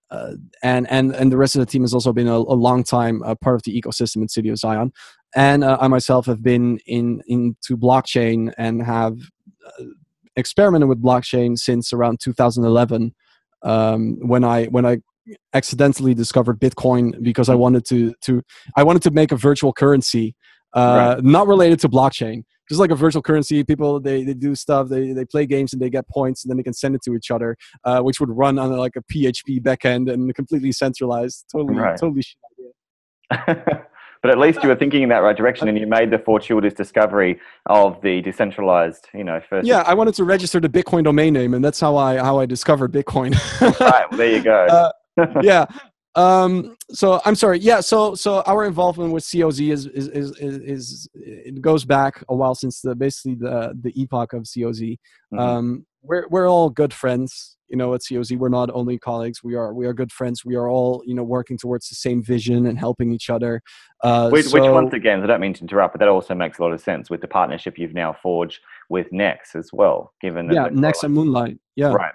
the rest of the team has also been a long time part of the ecosystem in City of Zion. And I myself have been into blockchain and have experimented with blockchain since around 2011, when I accidentally discovered Bitcoin because I wanted to make a virtual currency, not related to blockchain, just like a virtual currency. People they do stuff, they play games and they get points, and then they can send it to each other, which would run on like a PHP backend and completely centralized. Totally shit idea. But at least you were thinking in that right direction, and you made the fortuitous discovery of the decentralized, first. Yeah, I wanted to register the Bitcoin domain name, and that's how I discovered Bitcoin. Right. Well, there you go. Yeah. So I'm sorry. Yeah. So our involvement with COZ is it goes back a while, since basically the epoch of COZ. Mm-hmm. We're all good friends, at COZ. We're not only colleagues. We are good friends. We are all, working towards the same vision and helping each other. Which once again, I don't mean to interrupt, but that also makes a lot of sense with the partnership you've now forged with Nex as well. Given that Nex and Moonlight. Yeah. Right.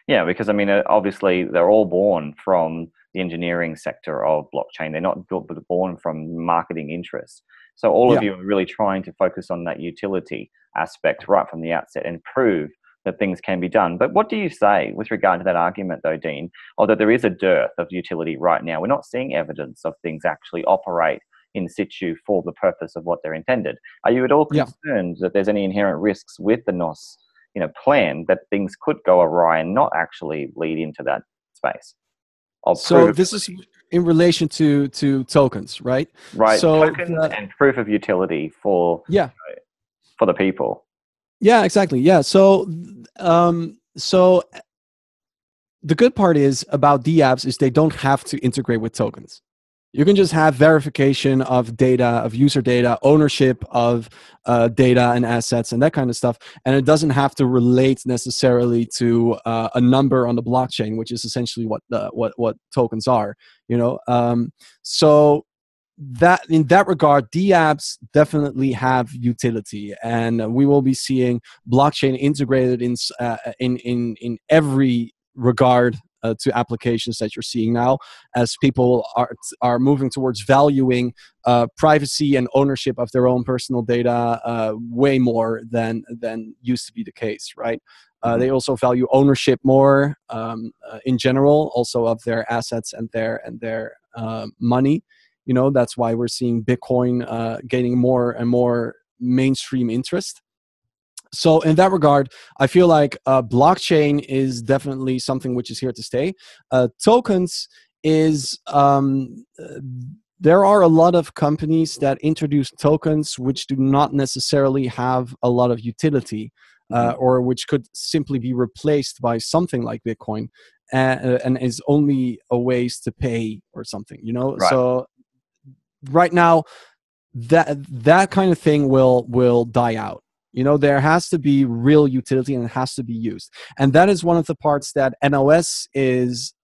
Yeah, because obviously they're all born from the engineering sector of blockchain. They're not born from marketing interests. So all of you are really trying to focus on that utility aspect right from the outset and prove that things can be done. But what do you say with regard to that argument, though, Dean, or that there is a dearth of utility right now? We're not seeing evidence of things actually operate in situ for the purpose of what they're intended. Are you at all concerned that there's any inherent risks with the NOS plan, that things could go awry and not actually lead into that space? So this is in relation to tokens, right? Right. So tokens and proof of utility for for the people. Yeah, exactly. Yeah. So the good part is about dApps is they don't have to integrate with tokens. You can just have verification of data, of user data, ownership of data and assets and that kind of stuff. And it doesn't have to relate necessarily to a number on the blockchain, which is essentially what tokens are. So that in that regard, dApps definitely have utility, and we will be seeing blockchain integrated in every regard to applications that you're seeing now, as people are moving towards valuing privacy and ownership of their own personal data way more than used to be the case, right? They also value ownership more in general, also of their assets and their money. That's why we're seeing Bitcoin gaining more and more mainstream interest. So in that regard, I feel like blockchain is definitely something which is here to stay. Tokens is, there are a lot of companies that introduce tokens which do not necessarily have a lot of utility, or which could simply be replaced by something like Bitcoin, and is only a ways to pay or something, Right. So right now, that kind of thing will die out. There has to be real utility, and it has to be used. And that is one of the parts that NOS is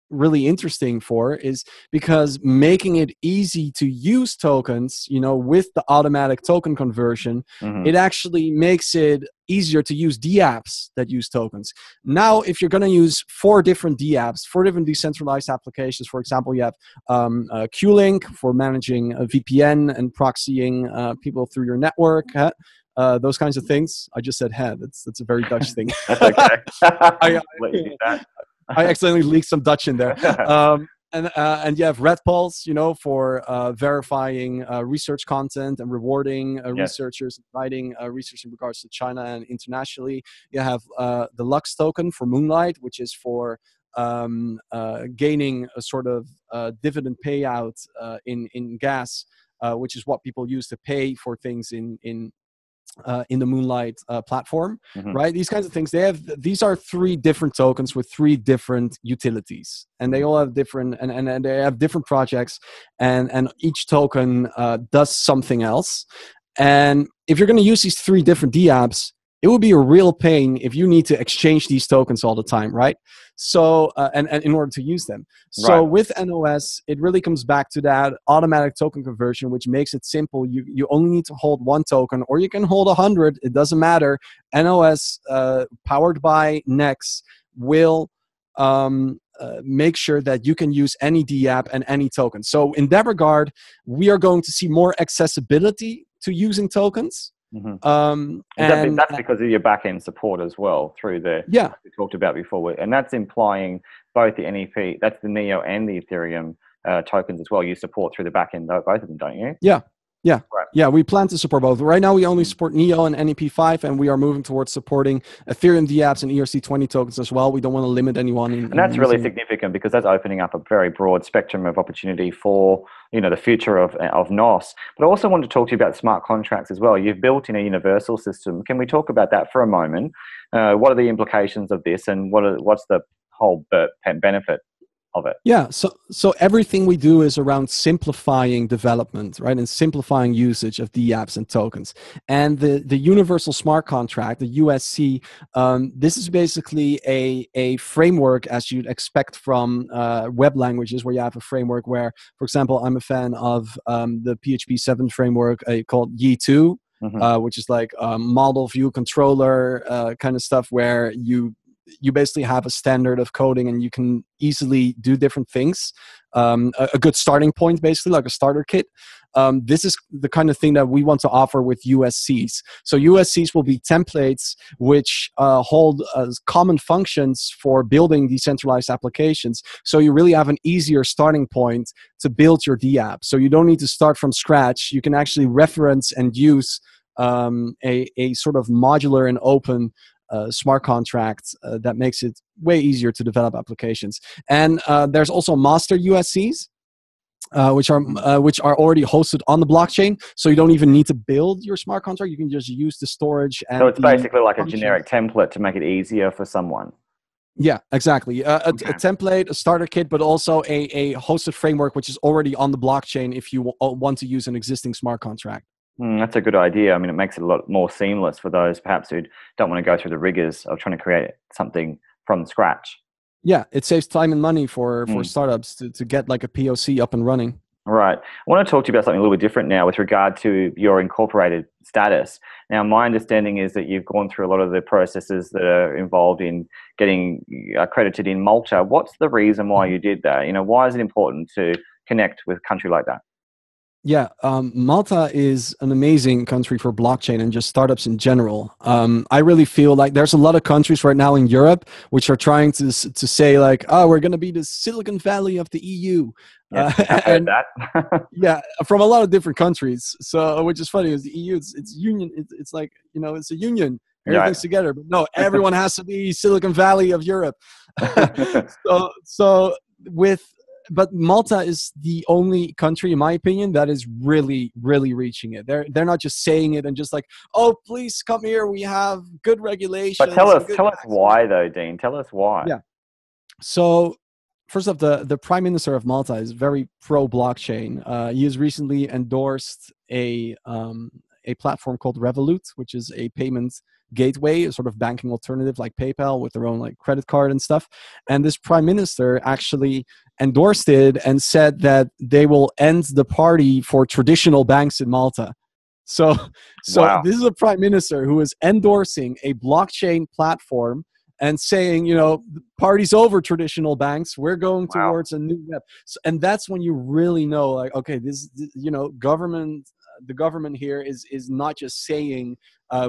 really interesting for, is because making it easy to use tokens, with the automatic token conversion, it actually makes it easier to use dApps that use tokens. Now, if you're going to use 4 different dApps, 4 different decentralized applications, for example, you have Qlink for managing a VPN and proxying people through your network, those kinds of things. I just said head. That's a very Dutch thing. That's okay. I accidentally leaked some Dutch in there. And you have RedPulse, for verifying research content and rewarding researchers, writing research in regards to China and internationally. You have the Lux token for Moonlight, which is for gaining a sort of dividend payout in gas, which is what people use to pay for things in the Moonlight platform, right? These kinds of things. These are 3 different tokens with 3 different utilities, and they all have different and they have different projects, and each token does something else. And if you're going to use these 3 different dApps, it would be a real pain if you need to exchange these tokens all the time, right? So, and in order to use them. So with NOS, it really comes back to that automatic token conversion, which makes it simple. You only need to hold 1 token, or you can hold 100. It doesn't matter. NOS, powered by Nex, will make sure that you can use any dApp and any token. So in that regard, we are going to see more accessibility to using tokens. That's because of your back-end support as well, through the we talked about before, and that's implying both the NEP, that's the NEO and the Ethereum tokens as well. You support through the back-end, both of them, don't you? Yeah, we plan to support both. Right now, we only support NEO and NEP5, and we are moving towards supporting Ethereum dApps and ERC20 tokens as well. We don't want to limit anyone. And that's really significant, because that's opening up a very broad spectrum of opportunity for the future of NOS. But I also want to talk to you about smart contracts as well. You've built in a universal system. Can we talk about that for a moment? What are the implications of this, and what's the whole benefit of it? Yeah, so everything we do is around simplifying development, right, and simplifying usage of dApps and tokens. And the Universal Smart Contract, the USC, this is basically a framework, as you'd expect from web languages, where you have a framework where, for example, I'm a fan of the PHP 7 framework called Yi2, which is like a model view controller kind of stuff, where you basically have a standard of coding and you can easily do different things. A good starting point, basically, like a starter kit. This is the kind of thing that we want to offer with USCs. So USCs will be templates which hold common functions for building decentralized applications. So you really have an easier starting point to build your dApp. So you don't need to start from scratch. You can actually reference and use a sort of modular and open smart contract that makes it way easier to develop applications. And there's also master USCs, which are already hosted on the blockchain, so you don't even need to build your smart contract. You can just use the storage. And so it's basically like a generic template to make it easier for someone. Yeah, exactly. A Okay. template, a starter kit, but also a hosted framework which is already on the blockchain if you want to use an existing smart contract. That's a good idea. I mean, it makes it a lot more seamless for those perhaps who don't want to go through the rigors of trying to create something from scratch. Yeah, it saves time and money for Hmm. startups to get like a POC up and running. Right. I want to talk to you about something a little bit different now with regard to your incorporated status. Now, my understanding is that you've gone through a lot of the processes that are involved in getting accredited in Malta. What's the reason why you did that? Why is it important to connect with a country like that? Yeah, Malta is an amazing country for blockchain and just startups in general. I really feel like there's a lot of countries right now in Europe which are trying to say like, oh, we're going to be the Silicon Valley of the EU, Yes, I've heard and that. yeah, from a lot of different countries. So, which is funny, is the EU, it's union, it's like it's a union, Yeah. everything's together. But no, everyone has to be Silicon Valley of Europe. So with but Malta is the only country, in my opinion, that is really, really reaching it. They're not just saying it and just like, oh, please come here. We have good But tell regulations and us, good tell us taxes. why, though, Dean. Tell us why. Yeah. So first off, the prime minister of Malta is very pro blockchain. He has recently endorsed a platform called Revolut, which is a payment gateway, a sort of banking alternative like PayPal with their own like credit card and stuff. And this prime minister actually endorsed it and said that they will end the party for traditional banks in Malta. So, so Wow. this is a prime minister who is endorsing a blockchain platform and saying, party's over traditional banks. We're going Wow. towards a new web. So, and that's when you really know, like, okay, government, the government here is not just saying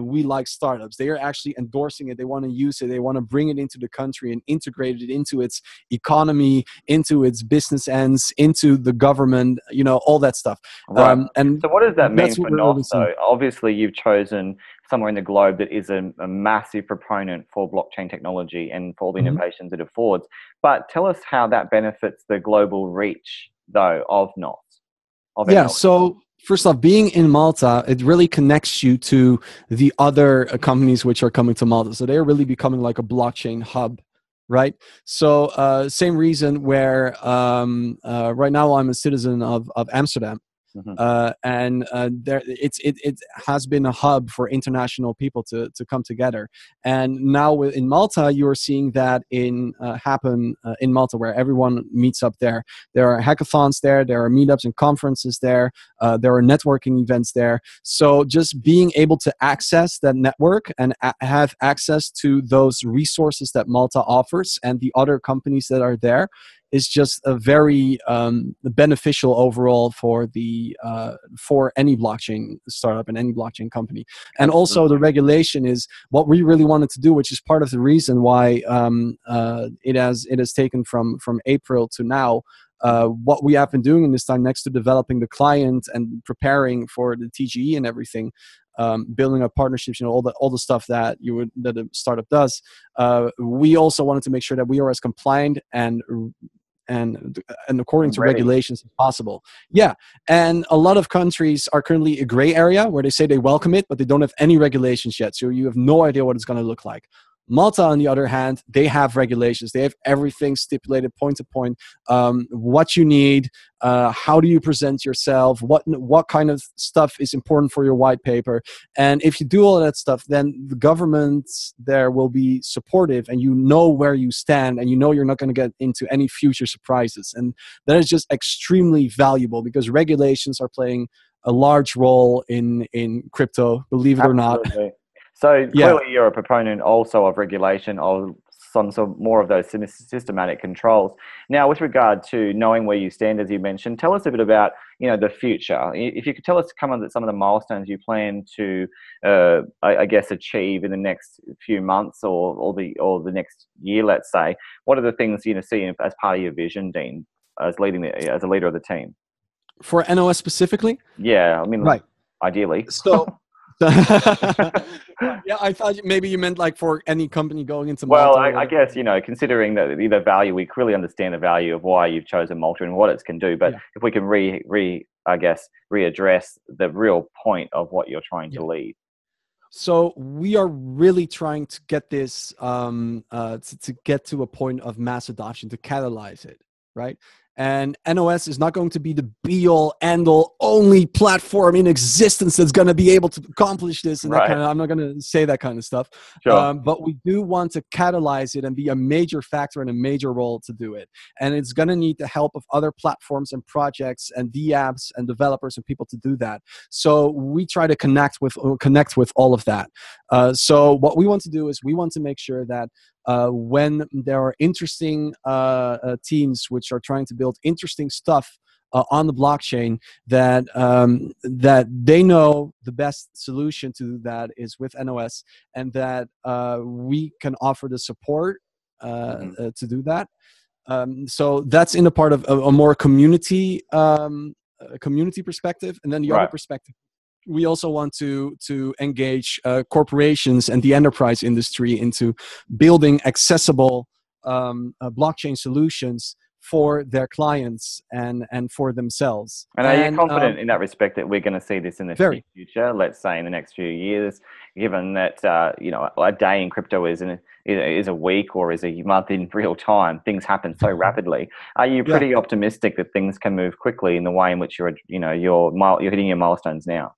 we like startups. They are actually endorsing it. They want to use it. They want to bring it into the country and integrate it into its economy, into its business ends, into the government. All that stuff. Right. And So what does that mean that's what for we're NOS, really seeing. though? Obviously, you've chosen somewhere in the globe that is a massive proponent for blockchain technology and for all the Mhm. innovations it affords. But tell us how that benefits the global reach, though, of NOS, of Yeah. NOS. So first off, being in Malta, it really connects you to the other companies which are coming to Malta. So they're really becoming like a blockchain hub, right? So same reason where right now I'm a citizen of Amsterdam. Hmm. And there it has been a hub for international people to come together. And now in Malta, you are seeing that happen in Malta, where everyone meets up there. There are hackathons there are meetups and conferences there are networking events there. So just being able to access that network and have access to those resources that Malta offers and the other companies that are there is just a very beneficial overall for for any blockchain startup and any blockchain company. And also the Absolutely. regulation is what we really wanted to do, which is part of the reason why it has taken from April to now. What we have been doing in this time, next to developing the client and preparing for the TGE and everything, building up partnerships, all the stuff that a startup does. We also wanted to make sure that we are as compliant and according I'm to ready. regulations as possible. Yeah, and a lot of countries are currently a gray area where they say they welcome it, but they don't have any regulations yet, so you have no idea what it's going to look like. Malta, on the other hand, they have regulations. They have everything stipulated point to point. What you need, how do you present yourself, what kind of stuff is important for your white paper. And if you do all that stuff, then the government there will be supportive, and you know where you stand, and you know you're not going to get into any future surprises. And that is just extremely valuable, because regulations are playing a large role in crypto, believe it or not. Absolutely. So Yeah. clearly, you're a proponent also of regulation of some sort of more of those systematic controls. Now, with regard to knowing where you stand, as you mentioned, tell us a bit about the future. If you could tell us some of the milestones you plan to, I guess, achieve in the next few months or the next year, let's say. What are the things see as part of your vision, Dean, as as a leader of the team? For NOS specifically? Yeah, I mean, Right. ideally. So, yeah, I thought maybe you meant like for any company going into Well, Malta or I whatever. guess, considering that the value, we clearly understand the value of why you've chosen Malta and what it can do. But Yeah, if we can I guess, readdress the real point of what you're trying yeah. to lead. So we are really trying to get this to get to a point of mass adoption, to catalyze it, right? And NOS is not going to be the be-all, end-all, only platform in existence that's going to be able to accomplish this and that kind of. I'm not going to say that kind of stuff, Sure. but we do want to catalyze it and be a major factor and a major role to do it. And it's going to need the help of other platforms and projects and DApps and developers and people to do that. So we try to connect with all of that. So what we want to do is we want to make sure that when there are interesting teams which are trying to build interesting stuff on the blockchain, that that they know the best solution to that is with NOS, and that we can offer the support to do that. So that's in the part of a more community perspective, and then the other perspective. We also want to engage corporations and the enterprise industry into building accessible blockchain solutions for their clients and for themselves. And are you confident in that respect that we're going to see this in the future? Let's say in the next few years, given that a day in crypto is a week or is a month in real time. Things happen so rapidly. Are you pretty optimistic that things can move quickly in the way in which you're hitting your milestones now?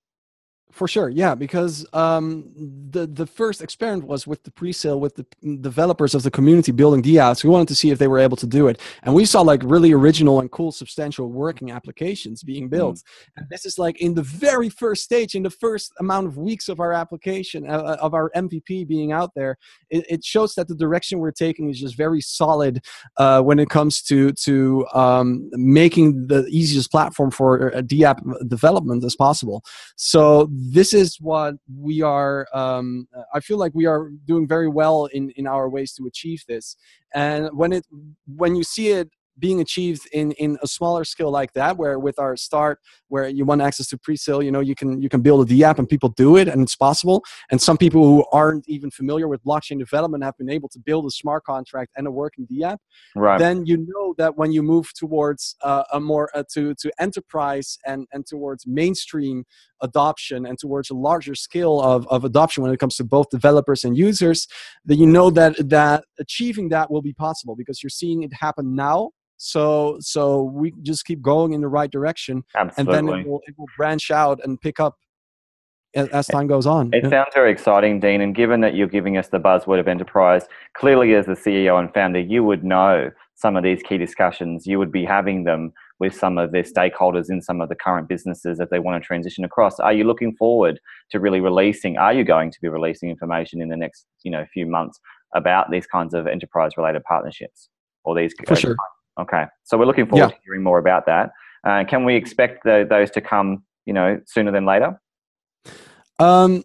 For sure, yeah, because the first experiment was with the pre-sale with the developers of the community building DApps. We wanted to see if they were able to do it, and we saw like really original and cool, substantial working applications being built. And this is like in the very first stage, in the first amount of weeks of our application, of our MVP being out there. It shows that the direction we're taking is just very solid when it comes to making the easiest platform for a DApp development as possible. So this is what we are, I feel like we are doing very well in our ways to achieve this. And when you see it being achieved in a smaller scale like that, where with our start, where you want access to pre-sale, you can build a DApp and people do it and it's possible. And some people who aren't even familiar with blockchain development have been able to build a smart contract and a working DApp. Right. Then you know that when you move towards a more to enterprise and towards mainstream adoption and towards a larger scale of adoption when it comes to both developers and users, that you know that achieving that will be possible because you're seeing it happen now. So we just keep going in the right direction. Absolutely. And then it will branch out and pick up as time goes on. It sounds very exciting, Dean, and given that you're giving us the buzzword of enterprise, clearly as the CEO and founder, you would know some of these key discussions. You would be having them with some of their stakeholders in some of the current businesses that they want to transition across. Are you looking forward to really are you going to be releasing information in the next few months about these kinds of enterprise-related partnerships? Or these? For sure. Okay, so we're looking forward to hearing more about that. Can we expect those to come, sooner than later? I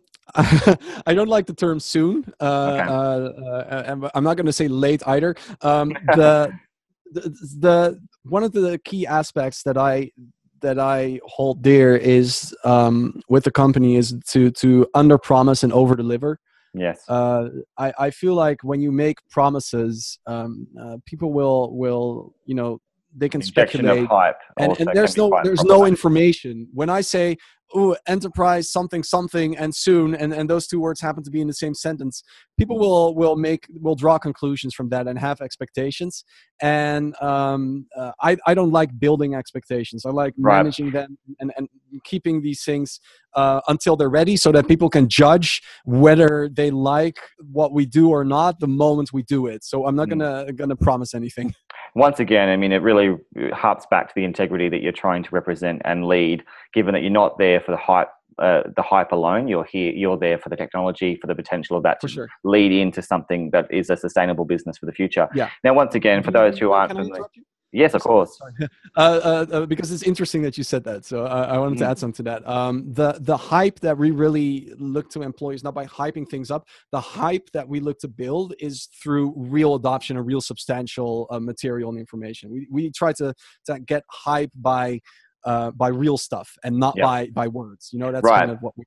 don't like the term soon. Okay. I'm not going to say late either. The one of the key aspects that I hold dear is with the company is to under promise and over deliver. Yes. I feel like when you make promises, people will they can speculate. Of hype and there's no information. When I say, "Oh, enterprise something and soon," and those two words happen to be in the same sentence, people will draw conclusions from that and have expectations. And I don't like building expectations. I like managing them and keeping these things until they're ready, so that people can judge whether they like what we do or not the moment we do it. So I'm not gonna promise anything. Once again, I mean, it really harps back to the integrity that you're trying to represent and lead, given that you're not there for the hype alone. You're there for the technology, for the potential of that to lead into something that is a sustainable business for the future. Yeah. Now, once again, for those who aren't familiar. Yes, of course. Because it's interesting that you said that. So I wanted to add something to that. The hype that we really look to employ is not by hyping things up. The hype that we look to build is through real adoption and real substantial material and information. We try to get hype by real stuff and not by words. That's kind of what we.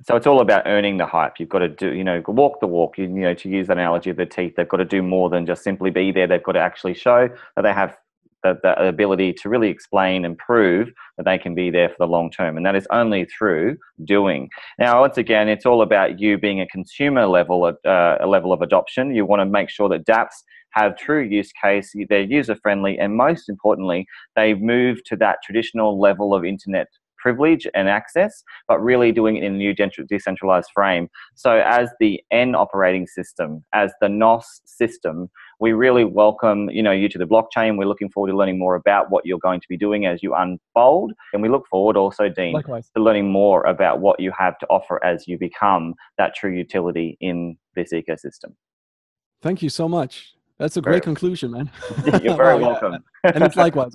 So it's all about earning the hype. You've got to do, walk the walk. To use that analogy of the teeth, they've got to do more than just simply be there. They've got to actually show that they have the ability to really explain and prove that they can be there for the long term. And that is only through doing. Now, once again, it's all about you being a consumer level, a level of adoption. You want to make sure that dApps have true use case, they're user friendly, and most importantly, they've moved to that traditional level of internet privilege and access, but really doing it in a new decentralized frame. So as the N operating system, as the NOS system, we really welcome you to the blockchain. We're looking forward to learning more about what you're going to be doing as you unfold. And we look forward also, Dean, Likewise, to learning more about what you have to offer as you become that true utility in this ecosystem. Thank you so much. That's a great conclusion, man. You're very welcome. Yeah. And it's likewise.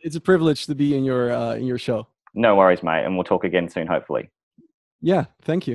It's a privilege to be in your show. No worries, mate. And we'll talk again soon, hopefully. Yeah, thank you.